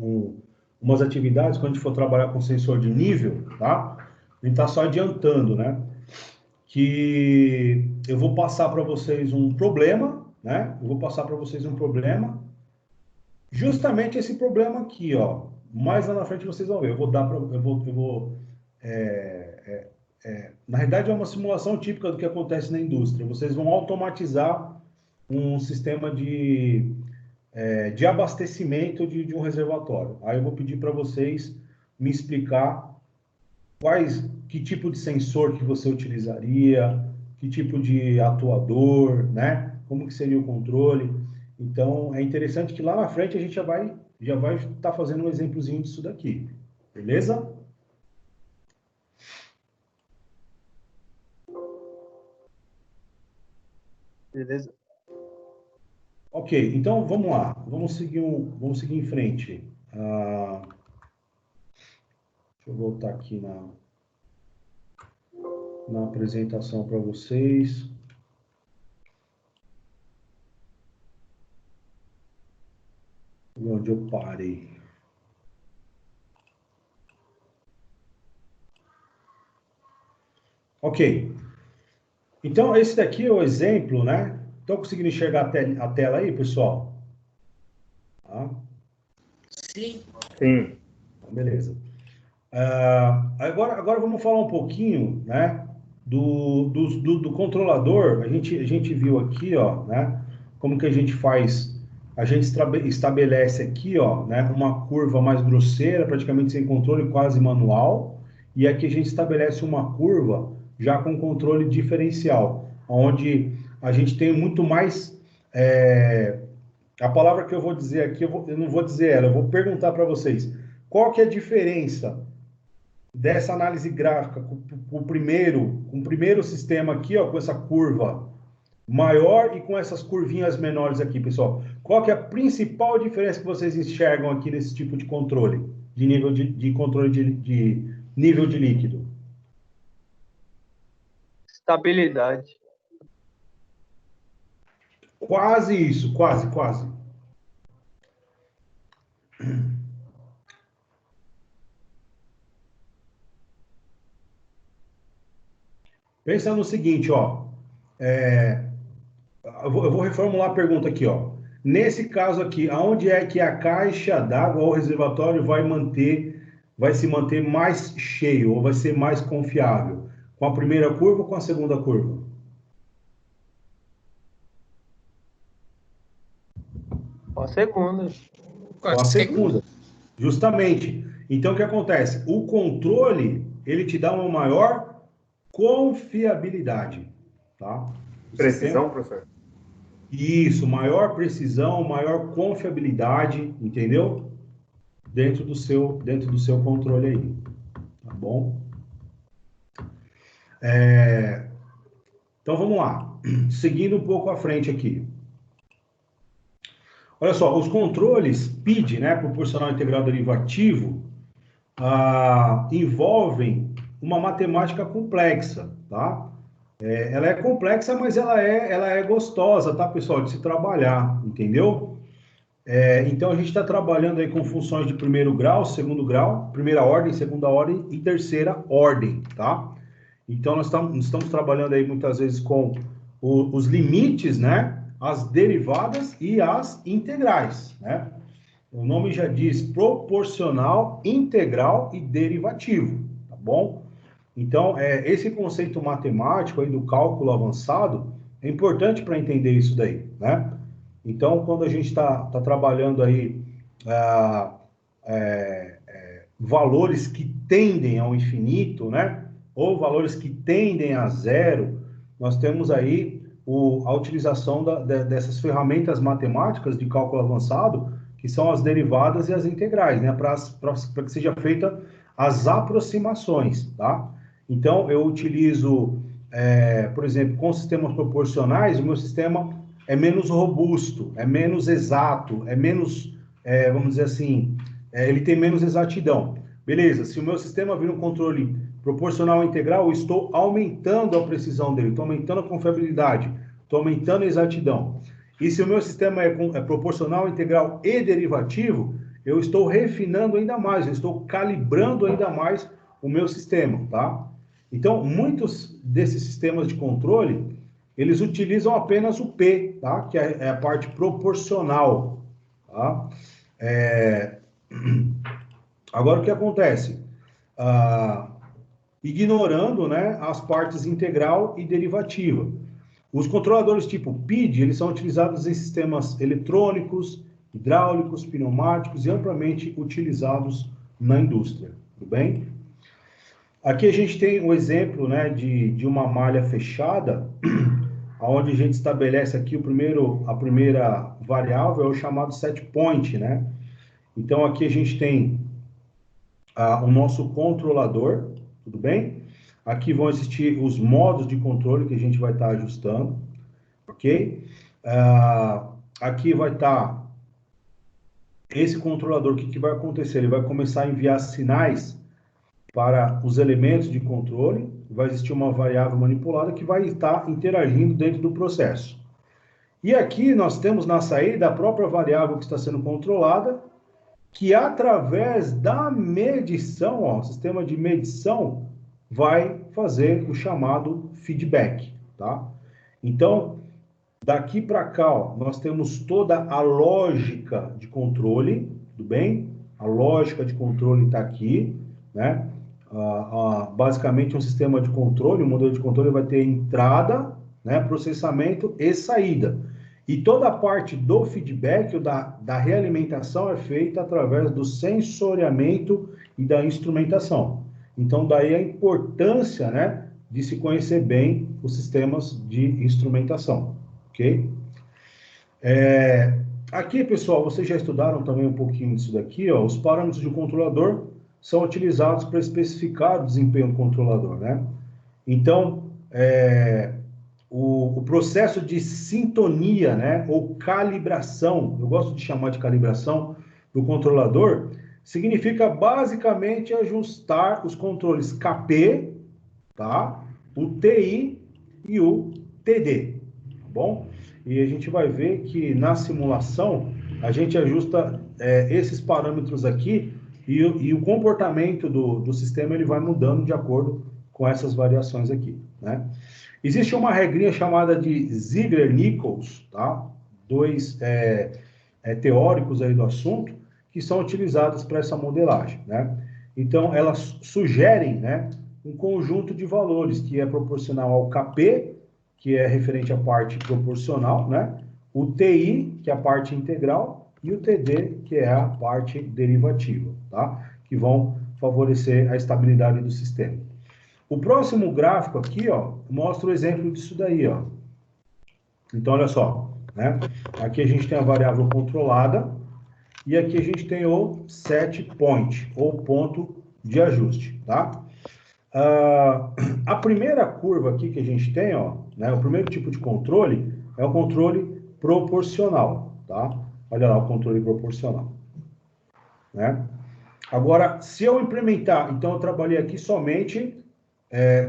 umas atividades, quando a gente for trabalhar com sensor de nível, tá? A gente está só adiantando, né? Que eu vou passar para vocês um problema, né? Eu vou passar para vocês um problema, justamente esse problema aqui, ó. Mais lá na frente vocês vão ver. Na realidade, é uma simulação típica do que acontece na indústria. Vocês vão automatizar um sistema de abastecimento de um reservatório. Aí eu vou pedir para vocês me explicar que tipo de sensor que você utilizaria, que tipo de atuador, né? Como que seria o controle. Então, é interessante que lá na frente a gente já vai estar fazendo um exemplozinho disso daqui. Beleza? Beleza. Ok, então vamos lá. Vamos seguir em frente. Deixa eu voltar aqui na. na apresentação para vocês. Onde eu parei. Ok. Então, esse daqui é o exemplo, né? Estão conseguindo enxergar a tela aí, pessoal? Tá? Sim. Sim. Então, beleza. Agora vamos falar um pouquinho, né, do controlador. A gente viu aqui, ó, né, como que a gente faz. A gente estabelece aqui, ó, né, uma curva mais grosseira, praticamente sem controle, quase manual. E aqui a gente estabelece uma curva já com controle diferencial, onde a gente tem muito mais... a palavra que eu vou dizer aqui, eu não vou dizer ela, eu vou perguntar para vocês. Qual que é a diferença dessa análise gráfica com o primeiro sistema aqui, ó, com essa curva maior e com essas curvinhas menores aqui, pessoal? Qual que é a principal diferença que vocês enxergam aqui nesse tipo de controle, de nível de controle de nível de líquido? Estabilidade. Quase isso, quase. Pensa no seguinte, ó. Eu vou reformular a pergunta aqui, ó. Nesse caso aqui, aonde é que a caixa d'água ou reservatório vai se manter mais cheio ou vai ser mais confiável? Com a primeira curva ou com a segunda curva? Com a segunda. Com a segunda. Justamente. Então, o que acontece? O controle, ele te dá uma maior confiabilidade, tá? Precisão, professor? Isso, maior precisão, maior confiabilidade, entendeu? Dentro do seu controle aí, tá bom? Então, vamos lá. Seguindo um pouco à frente aqui. Olha só, os controles PID, né, proporcional integral derivativo, envolvem uma matemática complexa, tá? Ela é complexa, mas ela é gostosa, tá, pessoal, de se trabalhar, entendeu? Então, a gente está trabalhando aí com funções de primeiro grau, segundo grau, primeira ordem, segunda ordem e terceira ordem, tá? Então, nós estamos trabalhando aí muitas vezes com os limites, né? As derivadas e as integrais, né? O nome já diz proporcional, integral e derivativo, tá bom? Então, esse conceito matemático aí do cálculo avançado é importante para entender isso daí, né? Então, quando a gente está trabalhando aí valores que tendem ao infinito, né? Ou valores que tendem a zero, nós temos aí a utilização dessas ferramentas matemáticas de cálculo avançado, que são as derivadas e as integrais, né? Para que seja feita as aproximações, tá? Então, eu utilizo, por exemplo, com sistemas proporcionais, o meu sistema é menos robusto, é menos exato, é menos, vamos dizer assim, ele tem menos exatidão. Beleza, se o meu sistema vir um controle proporcional integral, eu estou aumentando a precisão dele, estou aumentando a confiabilidade, estou aumentando a exatidão. E se o meu sistema é proporcional, integral e derivativo, eu estou refinando ainda mais, eu estou calibrando ainda mais o meu sistema, tá? Então, muitos desses sistemas de controle, eles utilizam apenas o P, tá? Que é a parte proporcional, tá? Agora, o que acontece? Ignorando, né, as partes integral e derivativa. Os controladores tipo PID, eles são utilizados em sistemas eletrônicos, hidráulicos, pneumáticos e amplamente utilizados na indústria, tudo bem? Aqui a gente tem um exemplo, né, de uma malha fechada, onde a gente estabelece aqui a primeira variável, é o chamado set point, né? Então, aqui a gente tem o nosso controlador, tudo bem? Aqui vão existir os modos de controle que a gente vai estar ajustando, ok? Aqui vai estar esse controlador, o que vai acontecer? Ele vai começar a enviar sinais para os elementos de controle, vai existir uma variável manipulada que vai estar interagindo dentro do processo. E aqui nós temos na saída a própria variável que está sendo controlada, que através da medição, ó, o sistema de medição vai fazer o chamado feedback, tá? Então, daqui para cá, ó, nós temos toda a lógica de controle, tudo bem? A lógica de controle está aqui, né? Basicamente, um sistema de controle, um modelo de controle vai ter entrada, né, processamento e saída. E toda a parte do feedback, ou da realimentação, é feita através do sensoriamento e da instrumentação. Então, daí a importância, né, de se conhecer bem os sistemas de instrumentação, ok? Aqui, pessoal, vocês já estudaram também um pouquinho disso daqui, ó, os parâmetros de um controlador são utilizados para especificar o desempenho do controlador, né? Então, o processo de sintonia, né, ou calibração, eu gosto de chamar de calibração do controlador, significa basicamente ajustar os controles KP, tá? O TI e o TD, tá bom? E a gente vai ver que na simulação a gente ajusta esses parâmetros aqui e o comportamento do sistema ele vai mudando de acordo com essas variações aqui, né? Existe uma regrinha chamada de Ziegler-Nichols, tá? Dois teóricos aí do assunto que são utilizadas para essa modelagem, né? Então, elas sugerem, né, um conjunto de valores que é proporcional ao KP, que é referente à parte proporcional, né? O TI, que é a parte integral, e o TD, que é a parte derivativa, tá? Que vão favorecer a estabilidade do sistema. O próximo gráfico aqui, ó, mostra o exemplo disso daí, ó. Então, olha só, né? Aqui a gente tem a variável controlada e aqui a gente tem o set point, ou ponto de ajuste, tá? A primeira curva aqui que a gente tem, ó, né, o primeiro tipo de controle é o controle proporcional, tá? Olha lá o controle proporcional, né? Agora, se eu implementar, então eu trabalhei aqui somente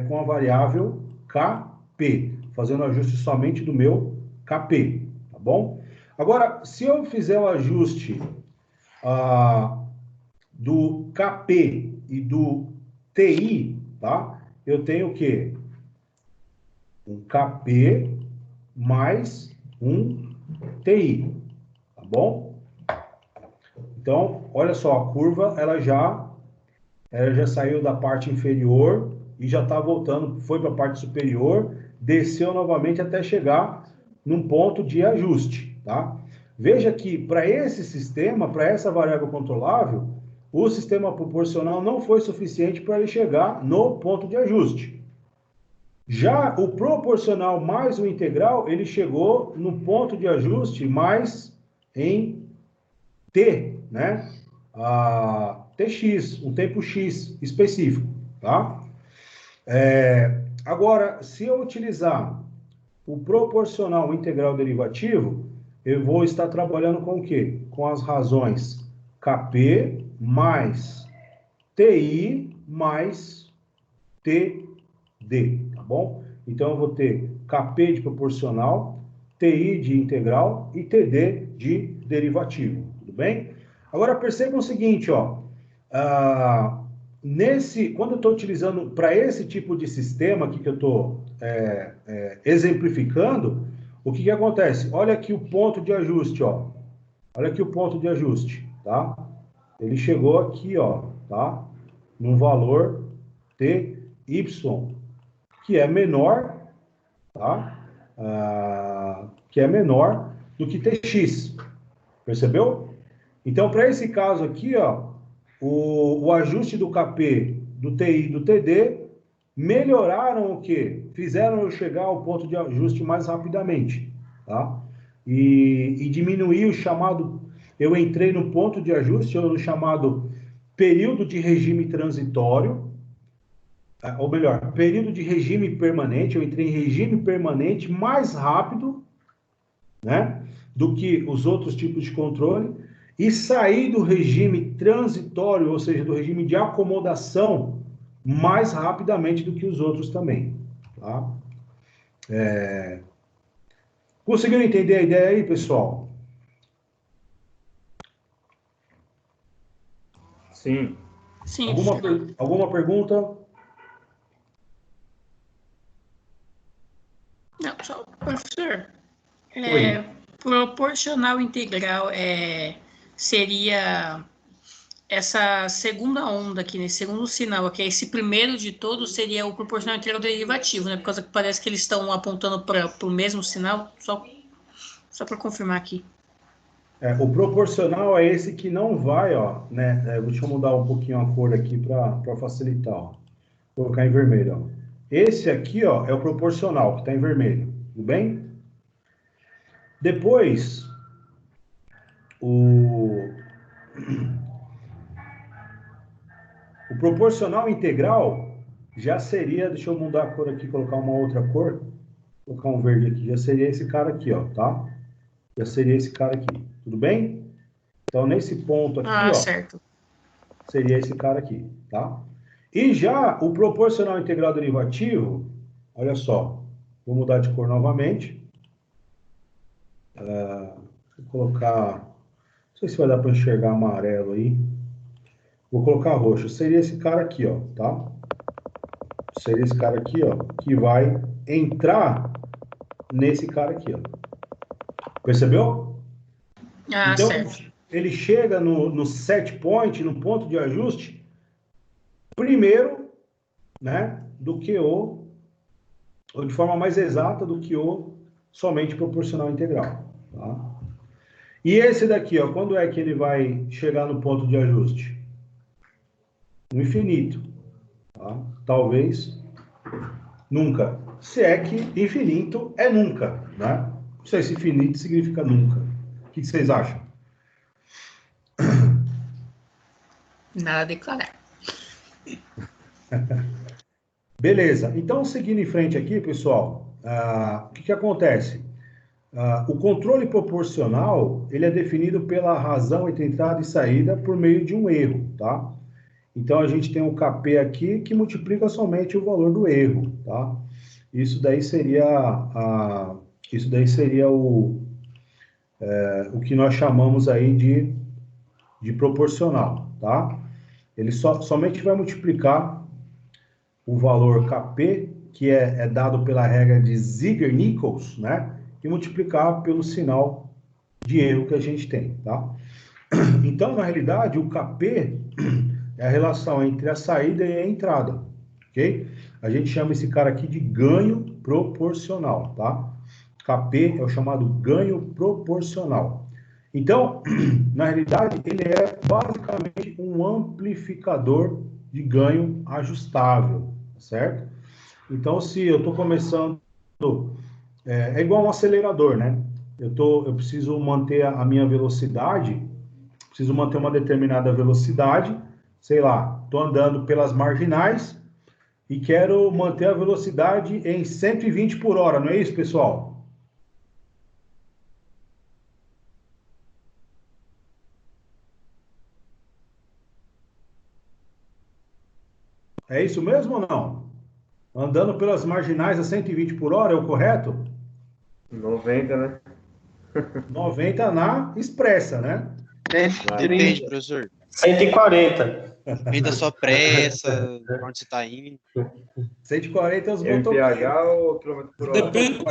com a variável KP, fazendo ajuste somente do meu KP, tá bom? Agora, se eu fizer o ajuste do KP e do TI, tá? Eu tenho o quê? Um KP mais um TI, tá bom? Então, olha só, a curva, ela já saiu da parte inferior e já está voltando, foi para a parte superior, desceu novamente até chegar num ponto de ajuste, tá? Veja que para esse sistema, para essa variável controlável, o sistema proporcional não foi suficiente para ele chegar no ponto de ajuste. Já o proporcional mais o integral, ele chegou no ponto de ajuste mais em T, né? TX, um tempo X específico, tá? Agora, se eu utilizar o proporcional integral derivativo, eu vou estar trabalhando com o quê? Com as razões KP mais TI mais TD, tá bom? Então, eu vou ter KP de proporcional, TI de integral e TD de derivativo, tudo bem? Agora, percebam o seguinte, ó, quando eu estou utilizando para esse tipo de sistema aqui que eu estou exemplificando, o que acontece? Olha aqui o ponto de ajuste, ó. Olha aqui o ponto de ajuste, tá? Ele chegou aqui, ó, tá? Num valor TY, que é menor, tá? Que é menor do que TX. Percebeu? Então, para esse caso aqui, ó, o ajuste do KP, do TI e do TD melhoraram o quê? Fizeram eu chegar ao ponto de ajuste mais rapidamente, tá? E diminuir o chamado... Eu entrei no ponto de ajuste, ou no chamado período de regime transitório, ou melhor, período de regime permanente. Eu entrei em regime permanente mais rápido, né, do que os outros tipos de controle, e saí do regime transitório, ou seja, do regime de acomodação, mais rapidamente do que os outros também, tá? Conseguiram entender a ideia aí, pessoal? Sim. Sim, Alguma pergunta? não, só, professor, Oi. proporcional integral seria essa segunda onda aqui, nesse segundo sinal aqui, esse primeiro de todos seria o proporcional integral derivativo, né? Por causa que parece que eles estão apontando para o mesmo sinal, só para confirmar aqui. O proporcional é esse que não vai, ó, né? Deixa eu mudar um pouquinho a cor aqui para facilitar, ó. Vou colocar em vermelho, ó. Esse aqui, ó, é o proporcional, que está em vermelho, tudo bem? Depois, o proporcional integral já seria, deixa eu mudar a cor aqui, colocar uma outra cor, colocar um verde aqui, já seria esse cara aqui, ó, tá? Já seria esse cara aqui, tudo bem? Então, nesse ponto aqui, ó, certo. seria esse cara aqui, tá? E já o proporcional integral derivativo, olha só, vou mudar de cor novamente. Vou colocar, não sei se vai dar para enxergar amarelo aí. Vou colocar roxo. Seria esse cara aqui, ó, tá? Seria esse cara aqui, ó, que vai entrar nesse cara aqui, ó. Percebeu? Então, Certo. ele chega no set point, no ponto de ajuste, primeiro, né, do que ou de forma mais exata do que o somente proporcional integral, tá? E esse daqui, ó, quando é que ele vai chegar no ponto de ajuste? No infinito, tá? Talvez nunca. Se é que infinito é nunca, né? Não sei se infinito significa nunca. O que vocês acham? Nada a declarar. Beleza. Então, seguindo em frente aqui, pessoal, o que acontece? O controle proporcional, ele é definido pela razão entre entrada e saída por meio de um erro, tá? Então, a gente tem o KP aqui que multiplica somente o valor do erro, tá? Isso daí seria o que nós chamamos aí de proporcional, tá? Ele somente vai multiplicar o valor KP, que é dado pela regra de Ziegler-Nichols, né? E multiplicar pelo sinal de erro que a gente tem, tá? Então, na realidade, o KP é a relação entre a saída e a entrada, ok? A gente chama esse cara aqui de ganho proporcional, tá? KP é o chamado ganho proporcional. Então, na realidade, ele é basicamente um amplificador de ganho ajustável, certo? Então, se eu estou começando, é igual um acelerador, né? Eu preciso manter a minha velocidade, preciso manter uma determinada velocidade, sei lá, estou andando pelas marginais e quero manter a velocidade em 120 por hora, não é isso, pessoal? É isso mesmo ou não? Andando pelas marginais a 120 por hora é o correto? 90, né? 90 na expressa, né? Depende, professor. 140. Depende da sua pressa, pra onde você tá indo. 140 é os MPH motoqueiros. ou quilômetro por hora? Depende.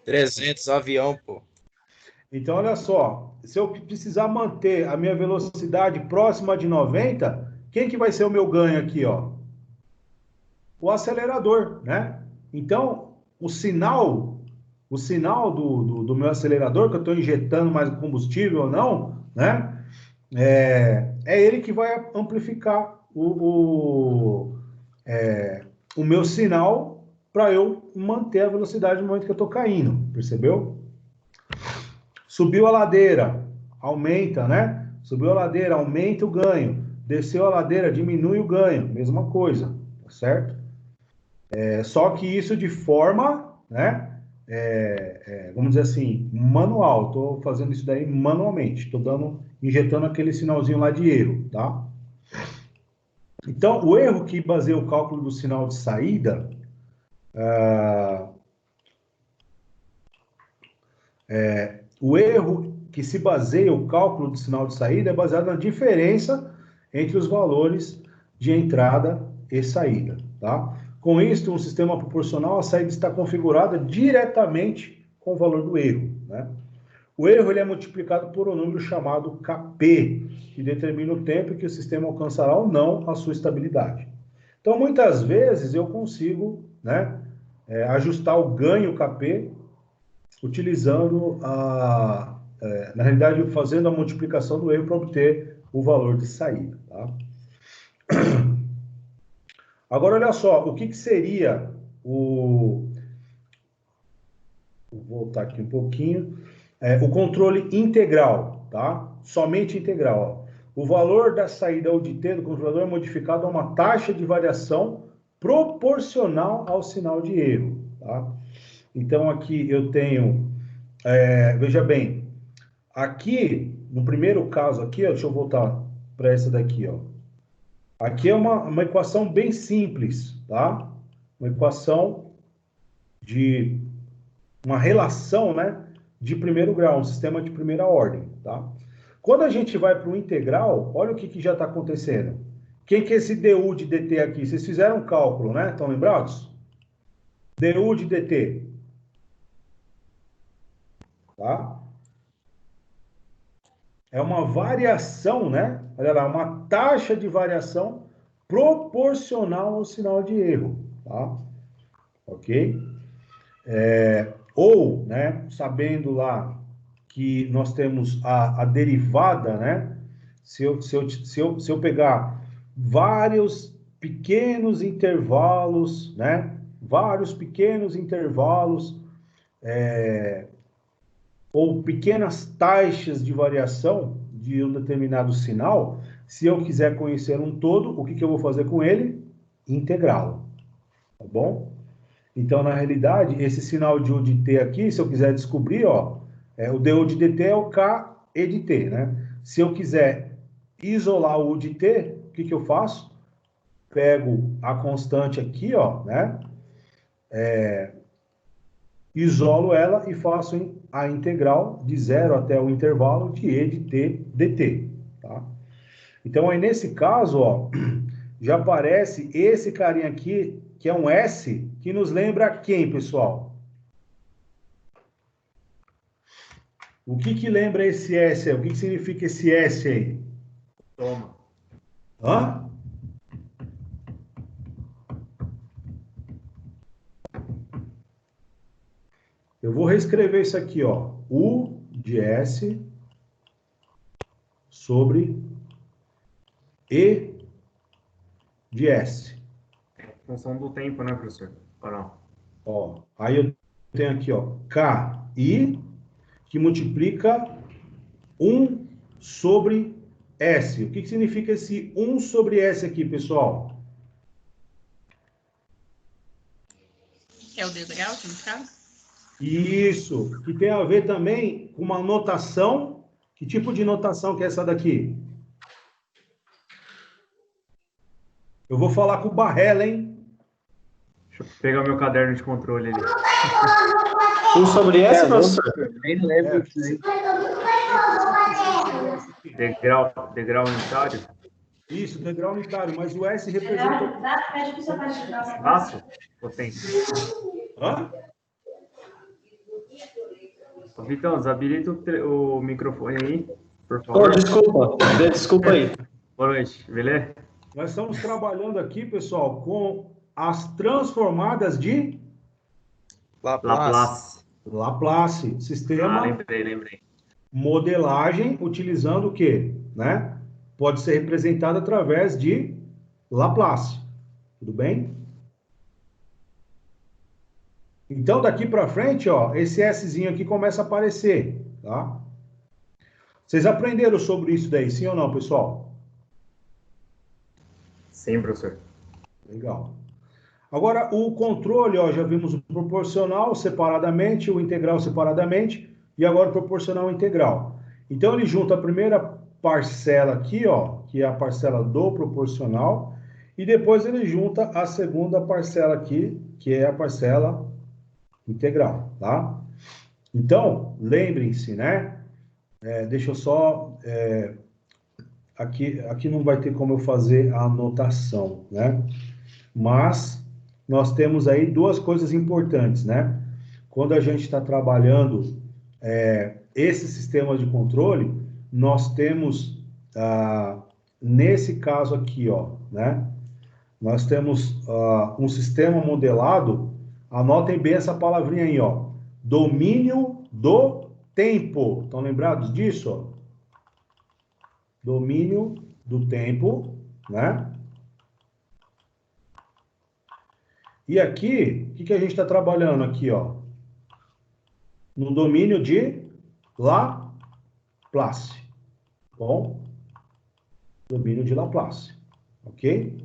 300 avião, pô. Então, olha só, se eu precisar manter a minha velocidade próxima de 90, quem que vai ser o meu ganho aqui, ó? O acelerador, né? Então, o sinal do meu acelerador, que eu estou injetando mais combustível ou não, né? É ele que vai amplificar o meu sinal para eu manter a velocidade no momento que eu estou caindo, percebeu? Subiu a ladeira, aumenta, né? Subiu a ladeira, aumenta o ganho. Desceu a ladeira, diminui o ganho, mesma coisa, tá certo? Só que isso de forma, né? Vamos dizer assim, manual. Estou fazendo isso daí manualmente. Estou injetando aquele sinalzinho lá de erro, tá? Então, o erro que baseia o cálculo do sinal de saída o erro que se baseia o cálculo do sinal de saída é baseado na diferença entre os valores de entrada e saída, tá? Com isso, um sistema proporcional, a saída está configurada diretamente com o valor do erro, né? O erro ele é multiplicado por um número chamado Kp, que determina o tempo em que o sistema alcançará ou não a sua estabilidade. Então, muitas vezes, eu consigo, né, ajustar o ganho Kp utilizando na realidade, fazendo a multiplicação do erro para obter o valor de saída, tá? Agora, olha só, o que seria Vou voltar aqui um pouquinho. O controle integral, tá? Somente integral. Ó. O valor da saída ou de T do controlador é modificado a uma taxa de variação proporcional ao sinal de erro, tá? Então, aqui eu tenho... veja bem, aqui, no primeiro caso aqui, ó, deixa eu voltar para essa daqui, ó. Aqui é uma equação bem simples, tá? Uma equação de uma relação, né, de primeiro grau, um sistema de primeira ordem, tá? Quando a gente vai para o integral, olha o que já está acontecendo. Quem que é esse du de dt aqui? Vocês fizeram um cálculo, né? Estão lembrados? du de dt. Tá? É uma variação, né? Olha lá, uma taxa de variação proporcional ao sinal de erro, tá? Ok? Ou, né, sabendo lá que nós temos a derivada, né? Se eu pegar vários pequenos intervalos, né? Vários pequenos intervalos, ou pequenas taxas de variação de um determinado sinal, se eu quiser conhecer um todo, o que eu vou fazer com ele? Integrá-lo, tá bom? Então, na realidade, esse sinal de U de T aqui, se eu quiser descobrir, ó, o du de dt é o K e de T, né? Se eu quiser isolar o U de T, o que eu faço? Pego a constante aqui, ó, né? Isolo ela e faço a integral de 0 até o intervalo de E de T dt, tá? Então, aí nesse caso, ó, já aparece esse carinha aqui, que é um S, que nos lembra quem, pessoal? O que lembra esse S aí? O que significa esse S aí? Toma. Hã? Eu vou reescrever isso aqui, ó. U de S sobre E de S. Função do tempo, né, professor? Ou não? Ó, aí eu tenho aqui, ó, KI, que multiplica 1 sobre S. O que significa esse 1 sobre S aqui, pessoal? É o degrau de entrada? Isso, que tem a ver também com uma notação. Que tipo de notação que é essa daqui? Eu vou falar com o Barrela, hein? Deixa eu pegar meu caderno de controle ali. 1 sobre S, professor? Nem lembro disso aí. Degrau unitário. Isso, degrau unitário, mas o S representa... Espaço? Potência. Hã? Ô, Vitão, desabilita o microfone aí, por favor. Oh, desculpa aí. Boa noite, beleza? Nós estamos trabalhando aqui, pessoal, com as transformadas de Laplace. Laplace. Sistema Lembrei. modelagem utilizando o quê? Né? Pode ser representado através de Laplace. Tudo bem? Então, daqui para frente, ó, esse Szinho aqui começa a aparecer, tá? Vocês aprenderam sobre isso daí, sim ou não, pessoal? Sim, professor. Legal. Agora, o controle, ó, já vimos o proporcional separadamente, o integral separadamente, e agora o proporcional integral. Então, ele junta a primeira parcela aqui, ó, que é a parcela do proporcional, e depois ele junta a segunda parcela aqui, que é a parcela integral, tá? Então, lembrem-se, né? Deixa eu só... aqui não vai ter como eu fazer a anotação, né? Mas nós temos aí duas coisas importantes, né? Quando a gente está trabalhando esse sistema de controle, nós temos, nesse caso aqui, ó, né? Nós temos um sistema modelado, anotem bem essa palavrinha aí, ó, domínio do tempo. Estão lembrados disso? Ó? Domínio do tempo, né? E aqui, o que a gente está trabalhando aqui, ó? No domínio de Laplace. Bom, domínio de Laplace, ok?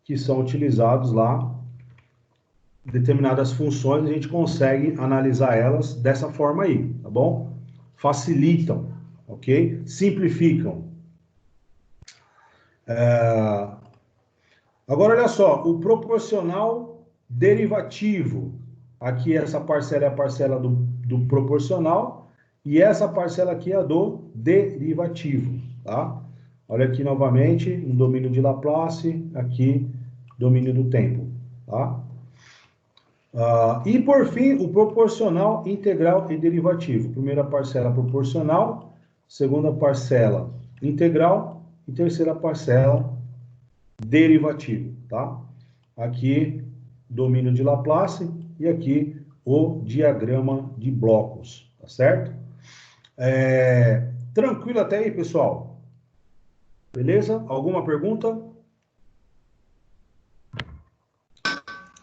Que são utilizados lá determinadas funções, a gente consegue analisar elas dessa forma aí, tá bom? Facilitam, ok? Simplificam. Agora, olha só, o proporcional derivativo. Aqui essa parcela é a parcela do proporcional e essa parcela aqui é a do derivativo, tá? Olha aqui novamente, no domínio de Laplace, aqui, domínio do tempo, tá? E, por fim, o proporcional integral e derivativo. Primeira parcela proporcional, segunda parcela integral e terceira parcela derivativo, tá? Aqui, domínio de Laplace e aqui o diagrama de blocos, tá certo? Tranquilo até aí, pessoal? Beleza? Alguma pergunta?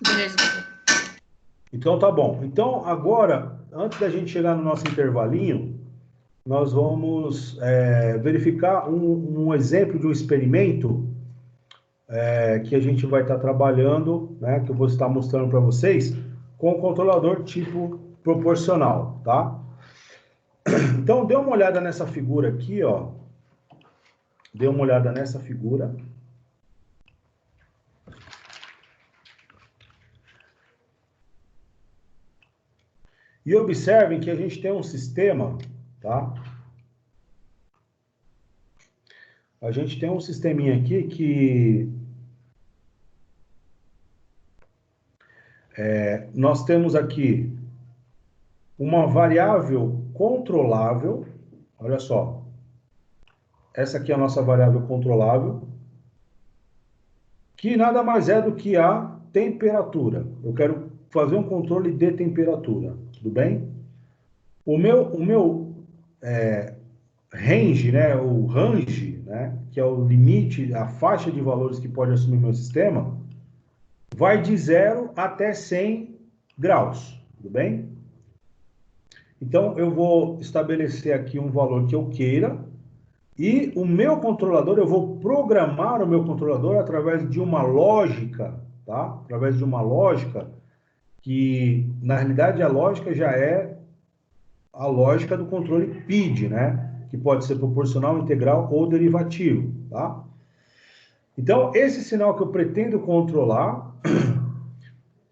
Beleza. Então tá bom. Então agora, antes da gente chegar no nosso intervalinho, nós vamos verificar um exemplo de um experimento que a gente vai estar trabalhando, né, que eu vou estar mostrando para vocês, com o controlador tipo proporcional, tá? Então, dê uma olhada nessa figura aqui, ó. Dê uma olhada nessa figura. E observem que a gente tem um sistema, tá? A gente tem um sisteminha aqui que nós temos aqui uma variável controlável. Olha só. Essa aqui é a nossa variável controlável, que nada mais é do que a temperatura. Eu quero fazer um controle de temperatura, tudo bem? O meu range, né, o range, né, que é o limite, a faixa de valores que pode assumir meu sistema, vai de 0 até 100 graus, tudo bem? Então, eu vou estabelecer aqui um valor que eu queira, e o meu controlador, eu vou programar o meu controlador através de uma lógica, tá? Através de uma lógica que, na realidade, a lógica já é a lógica do controle PID, né? Que pode ser proporcional, integral ou derivativo, tá? Então, esse sinal que eu pretendo controlar,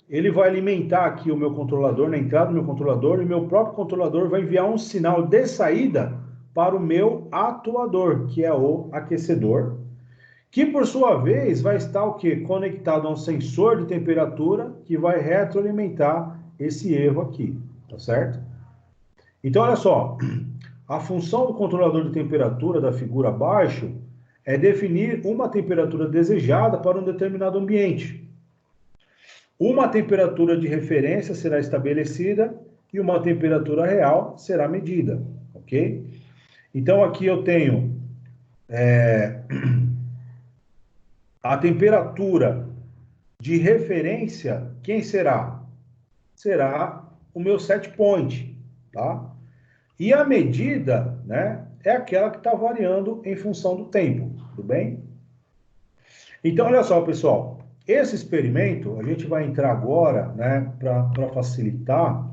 ele vai alimentar aqui o meu controlador, na entrada do meu controlador, e o meu próprio controlador vai enviar um sinal de saída para o meu atuador, que é o aquecedor, que por sua vez vai estar o quê? Conectado a um sensor de temperatura que vai retroalimentar esse erro aqui, tá certo? Então, olha só, a função do controlador de temperatura da figura abaixo é definir uma temperatura desejada para um determinado ambiente. Uma temperatura de referência será estabelecida e uma temperatura real será medida, ok? Então, aqui eu tenho a temperatura de referência, quem será? Será o meu set point, tá? E a medida, né, é aquela que está variando em função do tempo, tudo bem? Então, olha só, pessoal, esse experimento, a gente vai entrar agora, né, para facilitar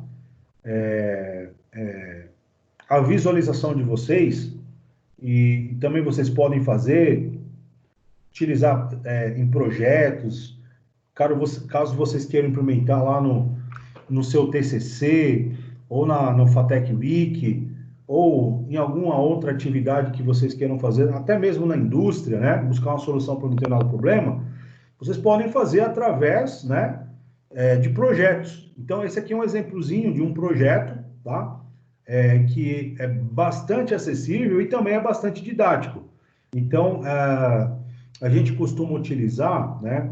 a visualização de vocês, e também vocês podem fazer utilizar em projetos, caso vocês queiram implementar lá no seu TCC, ou no FATEC Week, ou em alguma outra atividade que vocês queiram fazer, até mesmo na indústria, né? Buscar uma solução para um determinado problema, vocês podem fazer através, né, de projetos. Então, esse aqui é um exemplozinho de um projeto, tá? Que é bastante acessível e também é bastante didático. Então, a gente costuma utilizar, né,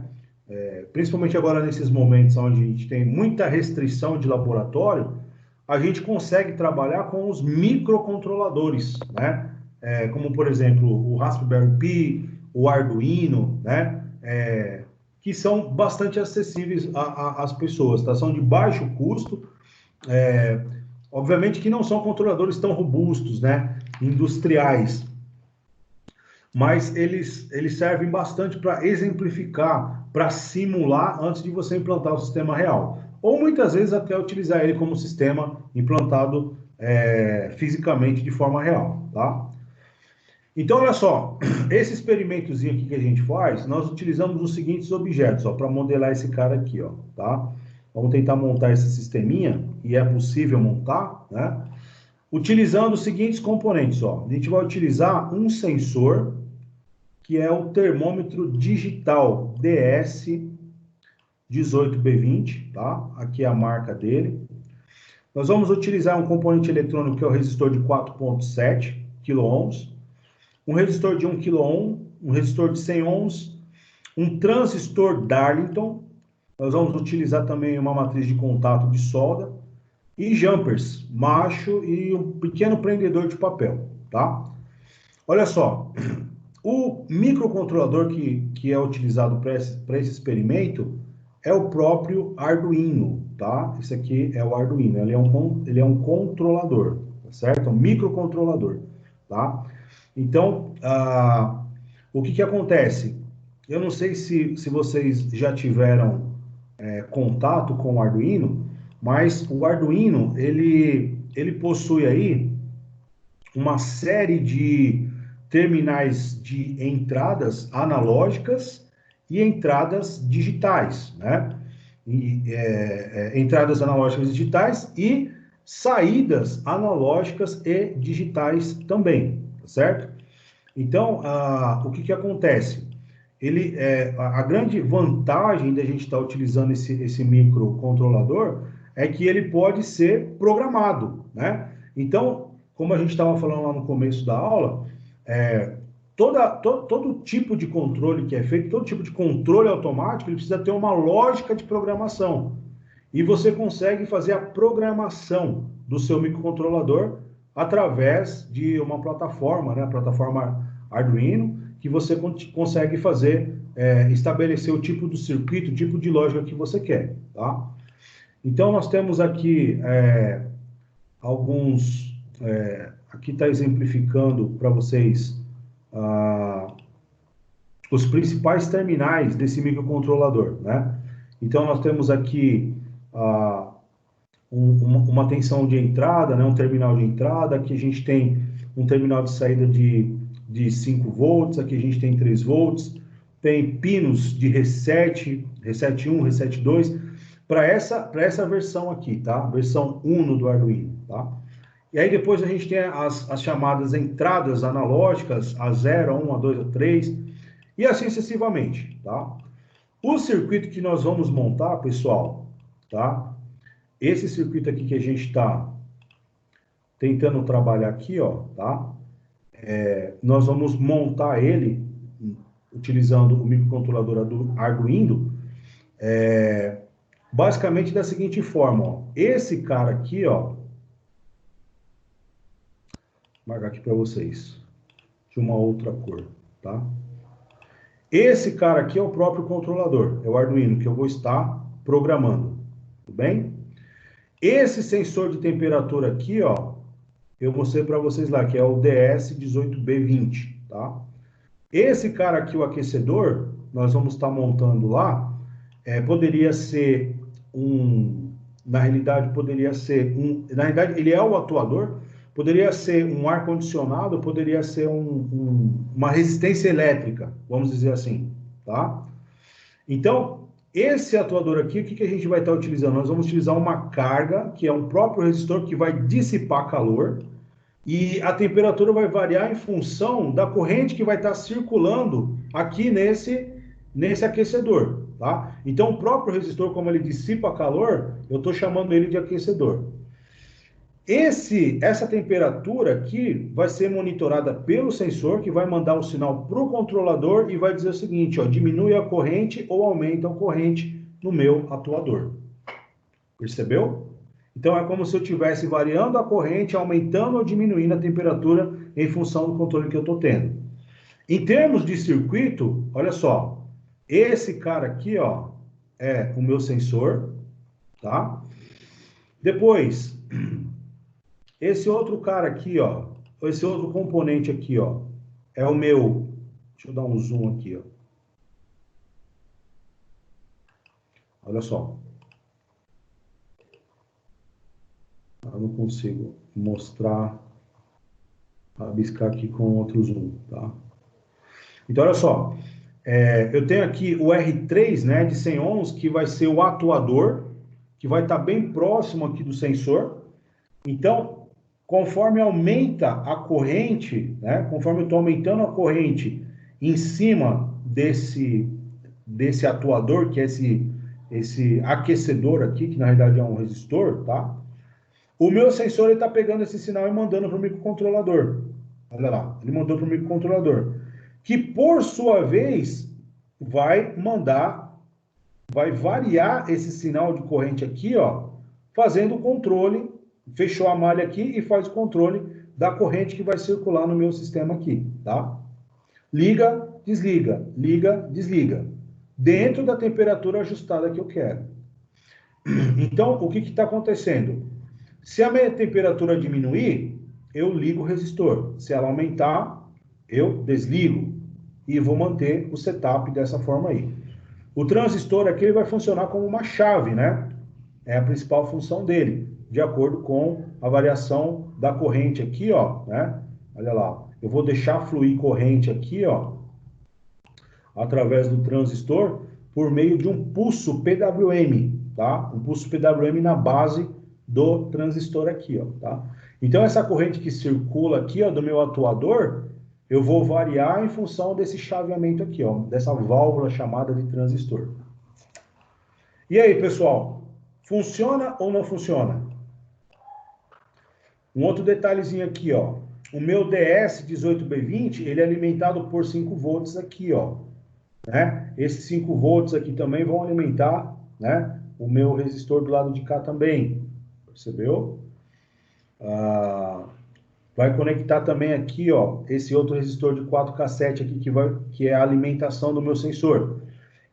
principalmente agora nesses momentos onde a gente tem muita restrição de laboratório, a gente consegue trabalhar com os microcontroladores, né? Como, por exemplo, o Raspberry Pi, o Arduino, né? Que são bastante acessíveis às pessoas, tá? São de baixo custo, obviamente que não são controladores tão robustos, né? Industriais, mas eles servem bastante para exemplificar, para simular antes de você implantar o sistema real. Ou muitas vezes até utilizar ele como sistema implantado fisicamente de forma real, tá? Então, olha só, esse experimentozinho aqui que a gente faz, nós utilizamos os seguintes objetos, ó, para modelar esse cara aqui, ó, tá? Vamos tentar montar esse sisteminha, e é possível montar, né? Utilizando os seguintes componentes, ó. A gente vai utilizar um sensor, que é o termômetro digital DS18B20, tá? Aqui é a marca dele. Nós vamos utilizar um componente eletrônico que é o resistor de 4.7 kΩ, um resistor de 1 kΩ, um resistor de 100 ohms, um transistor Darlington. Nós vamos utilizar também uma matriz de contato de solda e jumpers, macho e um pequeno prendedor de papel, tá? Olha só, o microcontrolador que é utilizado para esse experimento é o próprio Arduino, tá? Esse aqui é o Arduino, ele é um controlador, tá certo? É um microcontrolador, tá? Então, o que acontece? Eu não sei se vocês já tiveram contato com o Arduino, mas o Arduino, ele possui aí uma série de terminais de entradas analógicas e entradas digitais, né? Entradas analógicas e digitais e saídas analógicas e digitais também, tá certo? Então, o que acontece? A grande vantagem da gente estar utilizando esse microcontrolador é que ele pode ser programado, né? Então, como a gente estava falando lá no começo da aula, todo tipo de controle que é feito, todo tipo de controle automático, ele precisa ter uma lógica de programação. E você consegue fazer a programação do seu microcontrolador através de uma plataforma, né? A plataforma Arduino, que você consegue fazer, estabelecer o tipo do circuito, o tipo de lógica que você quer, tá? Então, nós temos aqui alguns... aqui está exemplificando para vocês os principais terminais desse microcontrolador, né? Então, nós temos aqui uma tensão de entrada, né? Um terminal de entrada, aqui a gente tem um terminal de saída de 5 volts, aqui a gente tem 3 volts, tem pinos de reset 1, reset 2, para essa versão aqui, tá? Versão 1 do Arduino, tá? E aí depois a gente tem as chamadas entradas analógicas, a 0, a 1, a 2, a 3, e assim sucessivamente, tá? O circuito que nós vamos montar, pessoal, tá? Esse circuito aqui que a gente está tentando trabalhar aqui, ó, tá? Nós vamos montar ele utilizando o microcontrolador do Arduino, basicamente da seguinte forma, ó. Esse cara aqui, ó, vou marcar aqui para vocês, de uma outra cor, tá? Esse cara aqui é o próprio controlador, é o Arduino, que eu vou estar programando, tudo bem? Esse sensor de temperatura aqui, ó, eu mostrei para vocês lá, que é o DS18B20, tá? Esse cara aqui, o aquecedor, nós vamos estar montando lá, poderia ser na realidade, ele é o atuador, poderia ser um ar-condicionado, poderia ser uma resistência elétrica, vamos dizer assim, tá? Então, esse atuador aqui, o que a gente vai estar utilizando? Nós vamos utilizar uma carga, que é um próprio resistor que vai dissipar calor, e a temperatura vai variar em função da corrente que vai estar circulando aqui nesse aquecedor, tá? Então, o próprio resistor, como ele dissipa calor, eu estou chamando ele de aquecedor. Essa temperatura aqui vai ser monitorada pelo sensor, que vai mandar o sinal para o controlador e vai dizer o seguinte, ó, diminui a corrente ou aumenta a corrente no meu atuador. Percebeu? Então, é como se eu estivesse variando a corrente, aumentando ou diminuindo a temperatura em função do controle que eu estou tendo. Em termos de circuito, olha só, esse cara aqui, ó, é o meu sensor, tá? Depois, esse outro cara aqui, ó, esse outro componente aqui, ó, é o meu, deixa eu dar um zoom aqui, ó. Olha só. Eu não consigo mostrar, rabiscar aqui com outro zoom, tá? Então, olha só, eu tenho aqui o R3, né, de 100 ohms, que vai ser o atuador, que vai estar bem próximo aqui do sensor. Então, conforme aumenta a corrente, né, conforme eu estou aumentando a corrente em cima desse atuador, que é esse aquecedor aqui, que na realidade é um resistor, tá? O meu sensor está pegando esse sinal e mandando para o microcontrolador. Olha lá, ele mandou para o microcontrolador, que por sua vez vai variar esse sinal de corrente aqui, ó, fazendo o controle, fechou a malha aqui e faz o controle da corrente que vai circular no meu sistema aqui, tá? Liga, desliga, dentro da temperatura ajustada que eu quero. Então, o que está acontecendo? Se a minha temperatura diminuir, eu ligo o resistor. Se ela aumentar, eu desligo e vou manter o setup dessa forma aí. O transistor aqui ele vai funcionar como uma chave, né? É a principal função dele, de acordo com a variação da corrente aqui, ó, né? Olha lá, eu vou deixar fluir corrente aqui, ó, através do transistor por meio de um pulso PWM, tá? Um pulso PWM na base do transistor aqui, ó, tá? Então, essa corrente que circula aqui, ó, do meu atuador, eu vou variar em função desse chaveamento aqui, ó, dessa válvula chamada de transistor. E aí, pessoal, funciona ou não funciona? Um outro detalhezinho aqui, ó, o meu DS18B20, ele é alimentado por 5 volts aqui, ó, né? Esses 5 volts aqui também vão alimentar, né, o meu resistor do lado de cá também, percebeu? Vai conectar também aqui, ó, esse outro resistor de 4 cassete aqui que é a alimentação do meu sensor.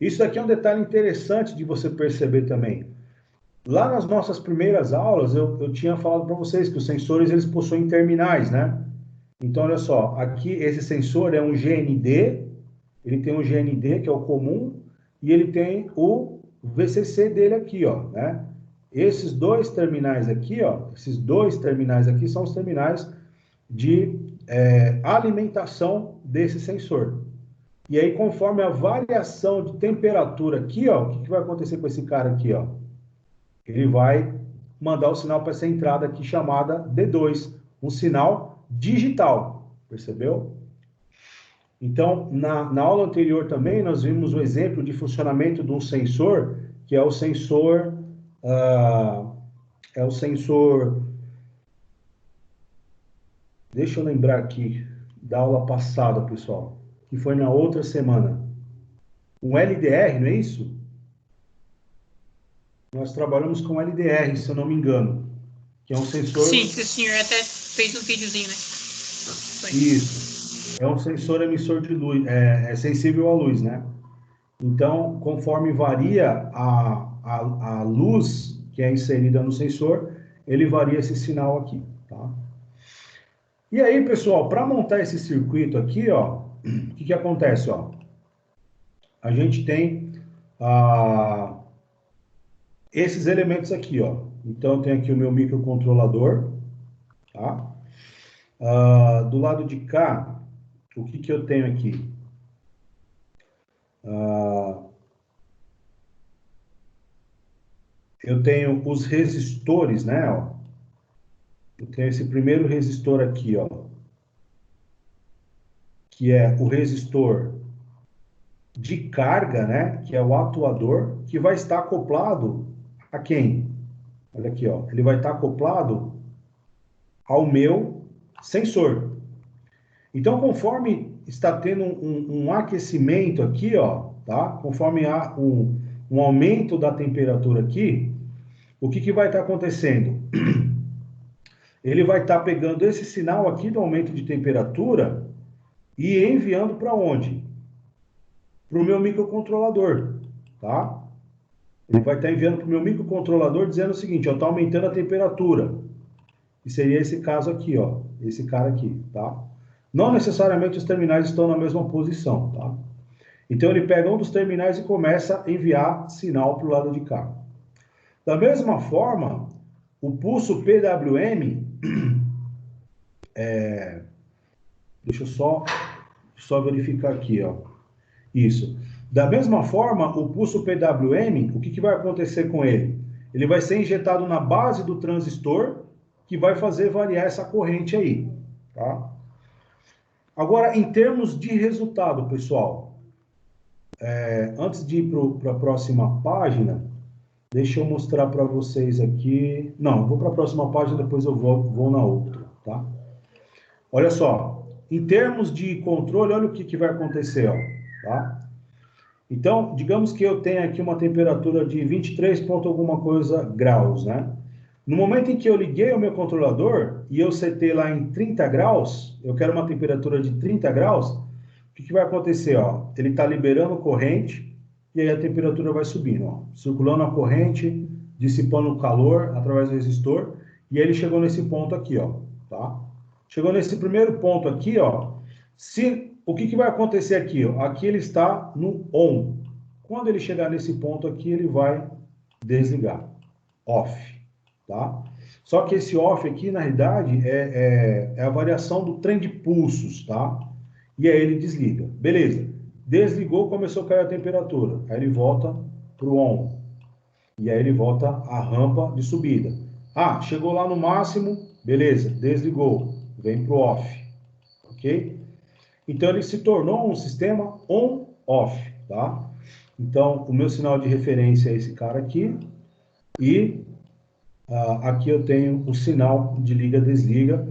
Isso daqui é um detalhe interessante de você perceber também. Lá nas nossas primeiras aulas, eu tinha falado para vocês que os sensores, eles possuem terminais, né? Então, olha só, aqui esse sensor é um GND, ele tem um GND, que é o comum, e ele tem o VCC dele aqui, ó, né? Esses dois terminais aqui, ó, são os terminais de alimentação desse sensor. E aí, conforme a variação de temperatura aqui, ó, o que vai acontecer com esse cara aqui, ó? Ele vai mandar o sinal para essa entrada aqui chamada D2, um sinal digital, percebeu? Então, na aula anterior também, nós vimos o exemplo de funcionamento de um sensor, que é o sensor... Deixa eu lembrar aqui da aula passada, pessoal, que foi na outra semana. Um LDR, não é isso? Nós trabalhamos com LDR, se eu não me engano, que é um sensor... Sim, o senhor até fez um videozinho, né? Foi. Isso. É um sensor emissor de luz, é sensível à luz, né? Então, conforme varia a luz que é inserida no sensor, ele varia esse sinal aqui, tá? E aí, pessoal, para montar esse circuito aqui, ó, o que acontece, ó? A gente tem esses elementos aqui, ó. Então, eu tenho aqui o meu microcontrolador, tá? Do lado de cá, o que que eu tenho aqui? Eu tenho os resistores, né? Ó. Eu tenho esse primeiro resistor aqui, ó, que é o resistor de carga, né? Que é o atuador, que vai estar acoplado a quem? Olha aqui, ó. Ele vai estar acoplado ao meu sensor. Então, conforme está tendo um aquecimento aqui, ó, tá? Conforme há um aumento da temperatura aqui, o que que vai estar acontecendo? Ele vai estar pegando esse sinal aqui do aumento de temperatura e enviando para onde? Para o meu microcontrolador, tá? Ele vai estar enviando para o meu microcontrolador dizendo o seguinte, ó, está aumentando a temperatura. E seria esse caso aqui, ó, esse cara aqui, tá? Não necessariamente os terminais estão na mesma posição, tá? Então ele pega um dos terminais e começa a enviar sinal para o lado de cá. Da mesma forma, o pulso PWM, deixa eu só verificar aqui, ó. Isso. Da mesma forma, o pulso PWM, o que que vai acontecer com ele? Ele vai ser injetado na base do transistor, que vai fazer variar essa corrente aí, tá? Agora, em termos de resultado, pessoal, antes de ir para a próxima página, deixa eu mostrar para vocês aqui. Não, vou para a próxima página, depois eu vou na outra, tá? Olha só, em termos de controle, olha o que vai acontecer, ó, tá? Então, digamos que eu tenha aqui uma temperatura de 23 ponto alguma coisa graus, né? No momento em que eu liguei o meu controlador e eu setei lá em 30 graus, eu quero uma temperatura de 30 graus, o que vai acontecer, ó? Ele está liberando corrente e aí a temperatura vai subindo, ó, circulando a corrente, dissipando o calor através do resistor, e aí ele chegou nesse ponto aqui, ó, tá? Chegou nesse primeiro ponto aqui, ó, o que vai acontecer aqui, ó? Aqui ele está no on. Quando ele chegar nesse ponto aqui, ele vai desligar, off, tá? Só que esse off aqui, na realidade, é a variação do trem de pulsos, tá? E aí ele desliga. Beleza. Desligou, começou a cair a temperatura. Aí ele volta para o on. E aí ele volta à rampa de subida. Ah, chegou lá no máximo, beleza, desligou. Vem para o off. Ok? Então ele se tornou um sistema on-off, tá? Então o meu sinal de referência é esse cara aqui. E aqui eu tenho o sinal de liga-desliga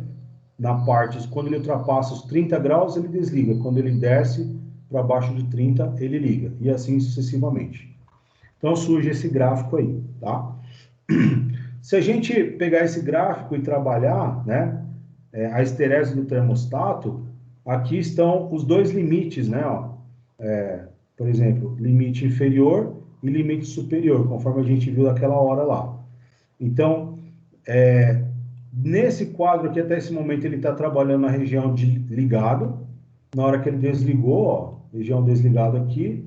na parte, quando ele ultrapassa os 30 graus, ele desliga. Quando ele desce para baixo de 30, ele liga. E assim sucessivamente. Então surge esse gráfico aí, tá? Se a gente pegar esse gráfico e trabalhar, né, a esterese do termostato, aqui estão os dois limites, né? Ó, por exemplo, limite inferior e limite superior, conforme a gente viu naquela hora lá. Então, nesse quadro aqui, até esse momento, ele está trabalhando na região de ligado. Na hora que ele desligou, ó, região desligado aqui,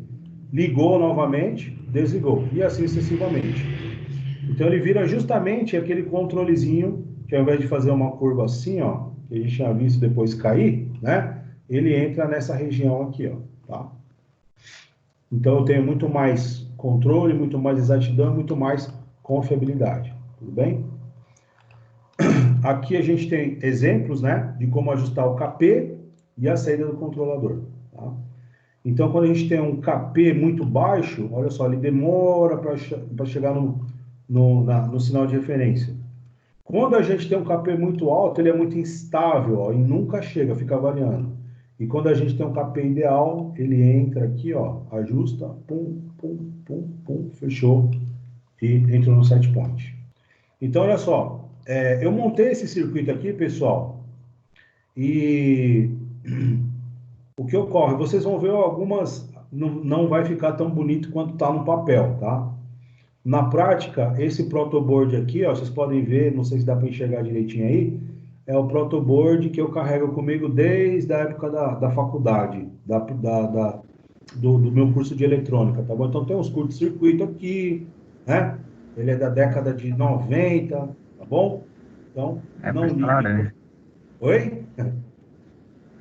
ligou novamente, desligou, e assim sucessivamente. Então, ele vira justamente aquele controlezinho, que ao invés de fazer uma curva assim, ó, que a gente tinha visto depois cair, né? Ele entra nessa região aqui, ó, tá? Então, eu tenho muito mais controle, muito mais exatidão, muito mais confiabilidade. Tudo bem? Aqui a gente tem exemplos, né, de como ajustar o KP e a saída do controlador, tá? Então, quando a gente tem um KP muito baixo, olha só, ele demora para chegar no sinal de referência. Quando a gente tem um KP muito alto, ele é muito instável, ó, e nunca chega, fica variando. E quando a gente tem um KP ideal, ele entra aqui, ó, ajusta, pum, pum, pum, pum, fechou, e entrou no set point. Então, olha só, eu montei esse circuito aqui, pessoal, e o que ocorre? Vocês vão ver algumas, não vai ficar tão bonito quanto está no papel, tá? Na prática, esse protoboard aqui, ó, vocês podem ver, não sei se dá para enxergar direitinho aí, é o protoboard que eu carrego comigo desde a época da faculdade, do meu curso de eletrônica, tá bom? Então tem uns curto-circuito aqui, né? Ele é da década de 90, tá bom? Então, não ligue. Oi?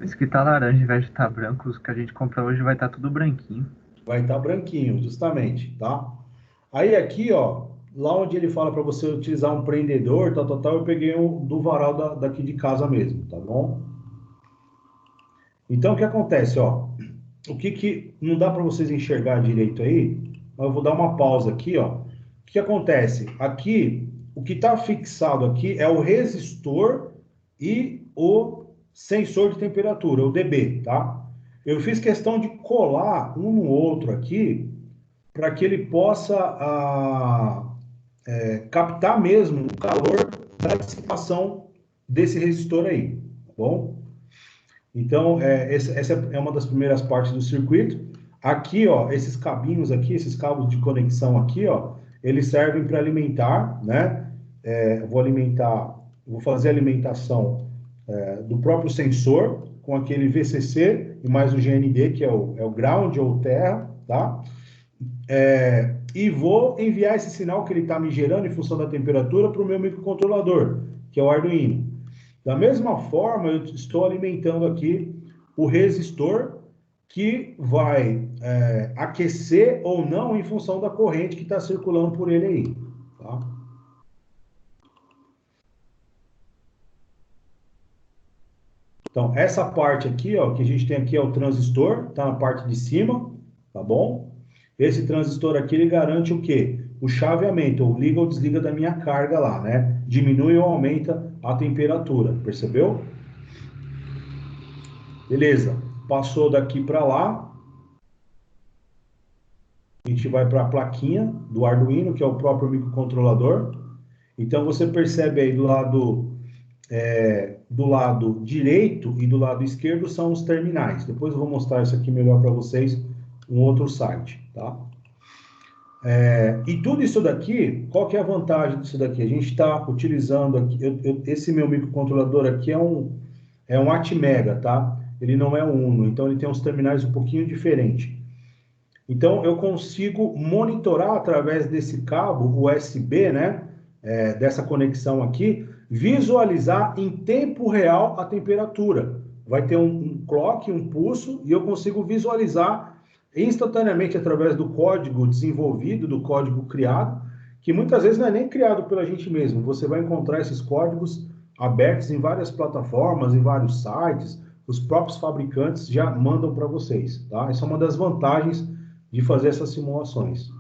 Esse que tá laranja, ao invés de estar branco, os que a gente compra hoje vai estar tudo branquinho. Vai estar branquinho, justamente, tá? Aí aqui, ó, lá onde ele fala para você utilizar um prendedor, tal, eu peguei um do varal daqui de casa mesmo, tá bom? Então, o que acontece, ó? O que não dá para vocês enxergar direito aí, mas eu vou dar uma pausa aqui, ó. O que acontece? Aqui, o que está fixado aqui é o resistor e o sensor de temperatura, o DB, tá? Eu fiz questão de colar um no outro aqui, para que ele possa captar mesmo o calor da dissipação desse resistor aí, tá bom? Então, essa é uma das primeiras partes do circuito. Aqui, ó, esses cabinhos aqui, esses cabos de conexão aqui, ó, eles servem para alimentar, né? Vou fazer a alimentação do próprio sensor com aquele VCC e mais o GND, que é o ground ou terra, tá? E vou enviar esse sinal que ele está me gerando em função da temperatura para o meu microcontrolador, que é o Arduino. Da mesma forma, eu estou alimentando aqui o resistor que vai aquecer ou não em função da corrente que está circulando por ele aí. Tá? Então, essa parte aqui, ó, que a gente tem aqui é o transistor, está na parte de cima, tá bom? Esse transistor aqui, ele garante o quê? O chaveamento, ou liga ou desliga da minha carga lá, né? Diminui ou aumenta a temperatura, percebeu? Beleza, passou daqui para lá. A gente vai para a plaquinha do Arduino, que é o próprio microcontrolador. Então, você percebe aí do lado direito e do lado esquerdo são os terminais. Depois eu vou mostrar isso aqui melhor para vocês em um outro site, tá? E tudo isso daqui, qual que é a vantagem disso daqui? A gente está utilizando aqui, esse meu microcontrolador aqui é um Atmega, tá? Ele não é um Uno, então ele tem uns terminais um pouquinho diferentes. Então eu consigo monitorar através desse cabo USB, né? Dessa conexão aqui, visualizar em tempo real a temperatura. Vai ter um clock, um pulso, e eu consigo visualizar instantaneamente através do código desenvolvido, do código criado, que muitas vezes não é nem criado pela gente mesmo. Você vai encontrar esses códigos abertos em várias plataformas, em vários sites, os próprios fabricantes já mandam para vocês, tá? Essa é uma das vantagens de fazer essas simulações.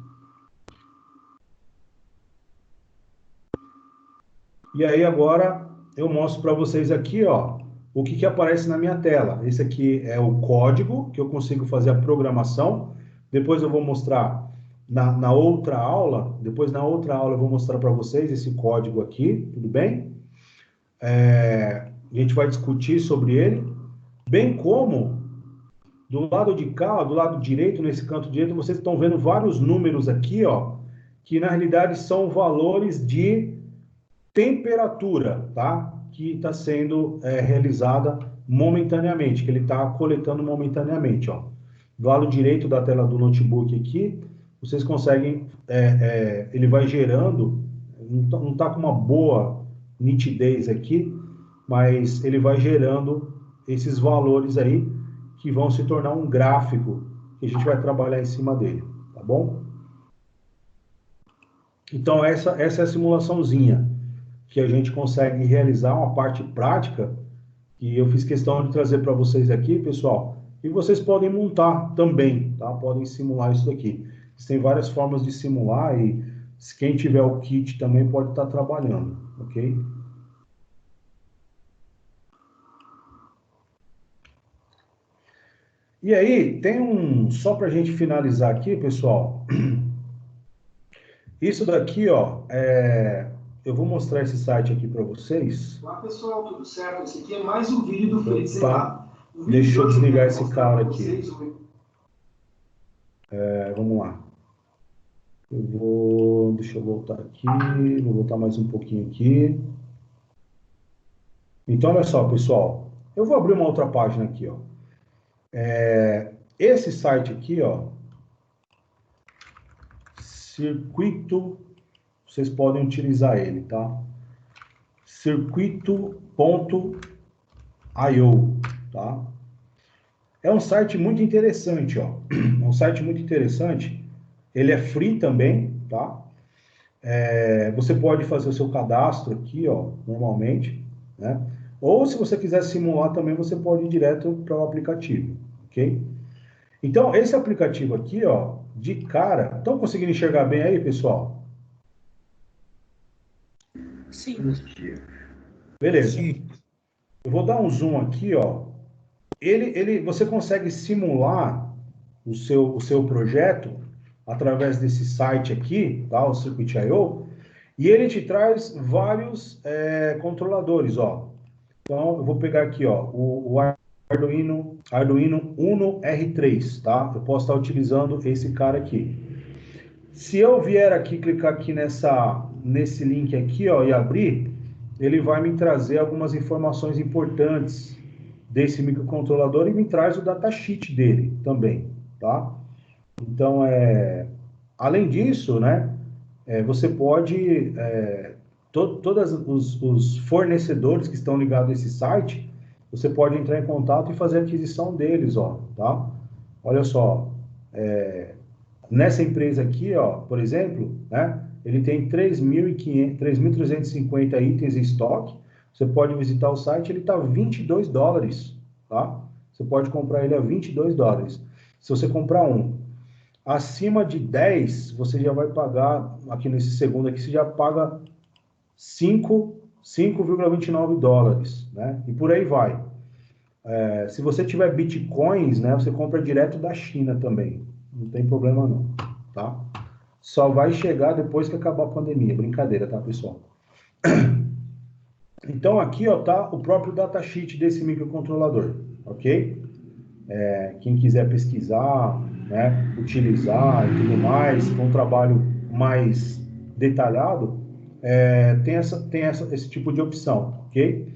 E aí agora eu mostro para vocês aqui, ó, o que aparece na minha tela. Esse aqui é o código que eu consigo fazer a programação. Depois eu vou mostrar na outra aula. Depois na outra aula eu vou mostrar para vocês esse código aqui, tudo bem? A gente vai discutir sobre ele, bem como do lado de cá, do lado direito, nesse canto direito, vocês estão vendo vários números aqui, ó, que na realidade são valores de temperatura, tá? Que está sendo realizada momentaneamente, que ele está coletando momentaneamente, ó. Do lado direito da tela do notebook aqui, vocês conseguem, ele vai gerando, não está com uma boa nitidez aqui, mas ele vai gerando esses valores aí, que vão se tornar um gráfico, que a gente vai trabalhar em cima dele, tá bom? Então, essa é a simulaçãozinha que a gente consegue realizar, uma parte prática, e eu fiz questão de trazer para vocês aqui, pessoal, e vocês podem montar também, tá? Podem simular isso daqui. Tem várias formas de simular, e se quem tiver o kit também pode estar trabalhando, ok? E aí, tem só para a gente finalizar aqui, pessoal, isso daqui, ó, eu vou mostrar esse site aqui para vocês. Olá, pessoal, tudo certo? Esse aqui é mais um vídeo do Fritz. Tá. Deixa eu desligar esse cara aqui. Vamos lá. Deixa eu voltar aqui, vou voltar mais um pouquinho aqui. Então, olha só, pessoal, eu vou abrir uma outra página aqui, ó. Esse site aqui, ó, circuito, vocês podem utilizar ele, tá? Circuito.com.br, tá? É um site muito interessante, ó. É um site muito interessante. Ele é free também, tá? Você pode fazer o seu cadastro aqui, ó, normalmente, né? Ou se você quiser simular também, você pode ir direto para o aplicativo, ok? Então, esse aplicativo aqui, ó, de cara... Estão conseguindo enxergar bem aí, pessoal? Sim. Beleza. Sim. Eu vou dar um zoom aqui, ó. Você consegue simular o seu projeto através desse site aqui, tá? O Circuit.io, e ele te traz vários controladores, ó. Então, eu vou pegar aqui, ó, o Arduino Uno R3, tá? Eu posso estar utilizando esse cara aqui. Se eu vier aqui, clicar aqui nesse link aqui, ó, e abrir, ele vai me trazer algumas informações importantes desse microcontrolador e me traz o datasheet dele também, tá? Então, além disso, né, você pode, todos os fornecedores que estão ligados a esse site, você pode entrar em contato e fazer a aquisição deles, ó, tá? Olha só, nessa empresa aqui, ó, por exemplo, né, ele tem 3.350 itens em estoque. Você pode visitar o site, ele está $22, tá? Você pode comprar ele a $22. Se você comprar um acima de 10, você já vai pagar, aqui nesse segundo aqui, você já paga $5,29, né? E por aí vai. Se você tiver bitcoins, né, você compra direto da China também. Não tem problema não, tá? Só vai chegar depois que acabar a pandemia. Brincadeira, tá, pessoal? Então, aqui, ó, tá o próprio datasheet desse microcontrolador, ok? Quem quiser pesquisar, né, utilizar e tudo mais, com um trabalho mais detalhado, tem esse tipo de opção, ok?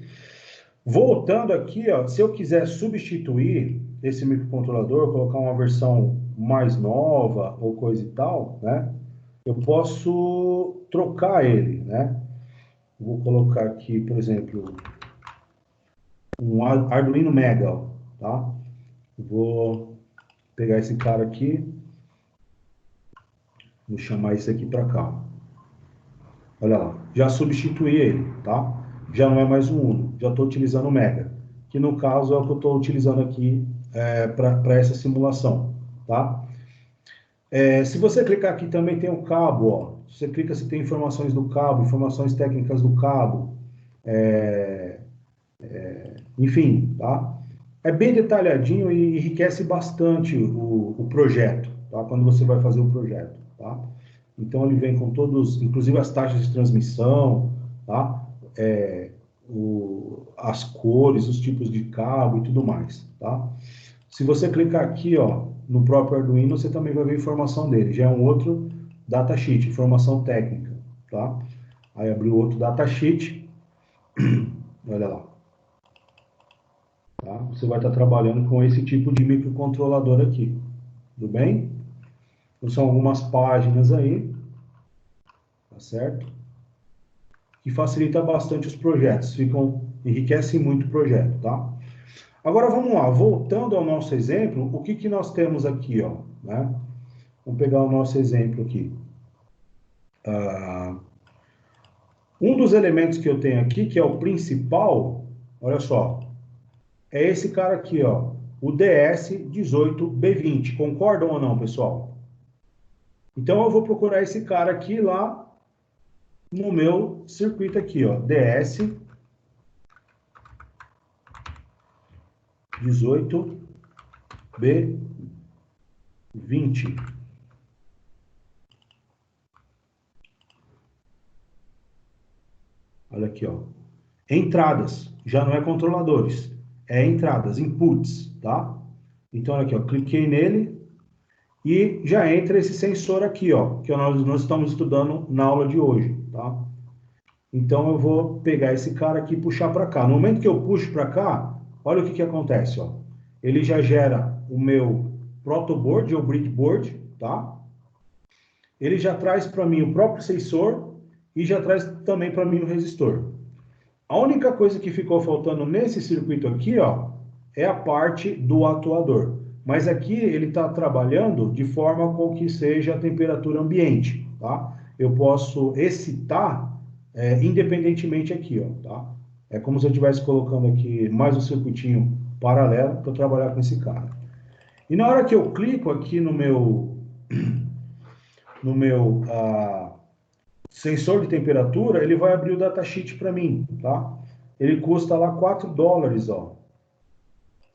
Voltando aqui, ó, se eu quiser substituir esse microcontrolador, colocar uma versão mais nova ou coisa e tal, né? Eu posso trocar ele, né? Vou colocar aqui, por exemplo, um Arduino Mega, tá? Vou pegar esse cara aqui, vou chamar esse aqui para cá. Olha lá, já substituí ele, tá? Já não é mais um Uno, já estou utilizando o Mega, que no caso é o que eu estou utilizando aqui para essa simulação, tá? Se você clicar aqui também tem o cabo, ó. Você clica se tem informações do cabo, informações técnicas do cabo, enfim, tá? É bem detalhadinho e enriquece bastante o projeto, tá? Quando você vai fazer o projeto, tá? Então ele vem com todos, inclusive as taxas de transmissão, tá? As cores, os tipos de cabo e tudo mais, tá? Se você clicar aqui, ó, no próprio Arduino, você também vai ver a informação dele. Já é um outro datasheet, informação técnica, tá? Aí abriu outro datasheet, olha lá. Tá? Você vai estar trabalhando com esse tipo de microcontrolador aqui, tudo bem? Então, são algumas páginas aí, tá certo? Que facilita bastante os projetos, enriquecem muito o projeto, tá? Agora vamos lá, voltando ao nosso exemplo, o que nós temos aqui, ó, né? Vamos pegar o nosso exemplo aqui. Um dos elementos que eu tenho aqui, que é o principal, olha só, é esse cara aqui, ó, o DS18B20. Concordam ou não, pessoal? Então eu vou procurar esse cara aqui lá no meu circuito aqui, ó, DS18B20. Olha aqui, ó. Entradas, já não é controladores, é entradas, inputs, tá? Então, olha aqui, ó, cliquei nele e já entra esse sensor aqui, ó, que nós estamos estudando na aula de hoje, tá? Então, eu vou pegar esse cara aqui e puxar para cá. No momento que eu puxo para cá, olha o que acontece, ó. Ele já gera o meu protoboard ou breadboard, tá? Ele já traz para mim o próprio sensor e já traz também para mim o resistor. A única coisa que ficou faltando nesse circuito aqui, ó, é a parte do atuador. Mas aqui ele está trabalhando de forma com que seja a temperatura ambiente, tá? Eu posso excitar independentemente aqui, ó, tá? É como se eu estivesse colocando aqui mais um circuitinho paralelo para trabalhar com esse cara. E na hora que eu clico aqui no meu sensor de temperatura, ele vai abrir o datasheet para mim, tá? Ele custa lá $4, ó.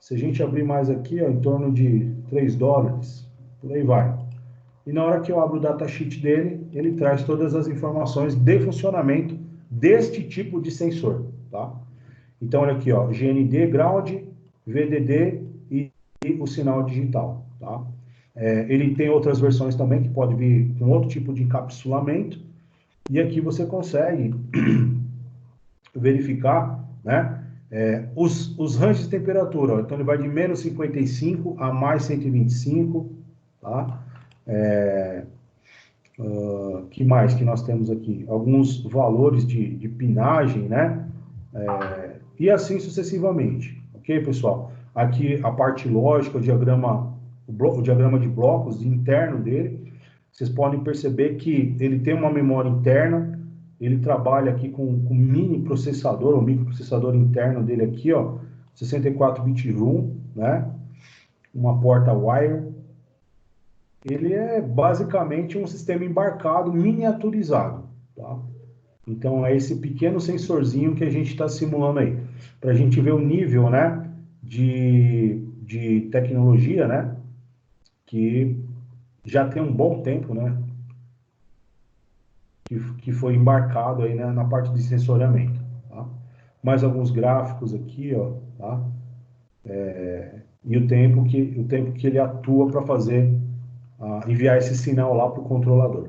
Se a gente abrir mais aqui, ó, em torno de $3, por aí vai. E na hora que eu abro o datasheet dele, ele traz todas as informações de funcionamento deste tipo de sensor, tá? Então, olha aqui, ó, GND, ground, VDD e o sinal digital, tá? Ele tem outras versões também, que pode vir com outro tipo de encapsulamento, e aqui você consegue verificar, né, os ranges de temperatura, ó. Então, ele vai de menos 55 a mais 125, tá? Que mais que nós temos aqui? Alguns valores de pinagem, né? E assim sucessivamente. Ok, pessoal? Aqui a parte lógica, o diagrama de blocos interno dele. Vocês podem perceber que ele tem uma memória interna, ele trabalha aqui com mini processador, o microprocessador interno dele aqui, ó, 64-bit ROM, né? Uma porta wire. Ele é basicamente um sistema embarcado miniaturizado, tá? Então, é esse pequeno sensorzinho que a gente está simulando aí, para a gente ver o nível, né, de tecnologia, né, que já tem um bom tempo, né, que foi embarcado aí, né, na parte de sensoriamento, tá? Mais alguns gráficos aqui, ó, tá? E o tempo que ele atua para fazer, enviar esse sinal lá para o controlador.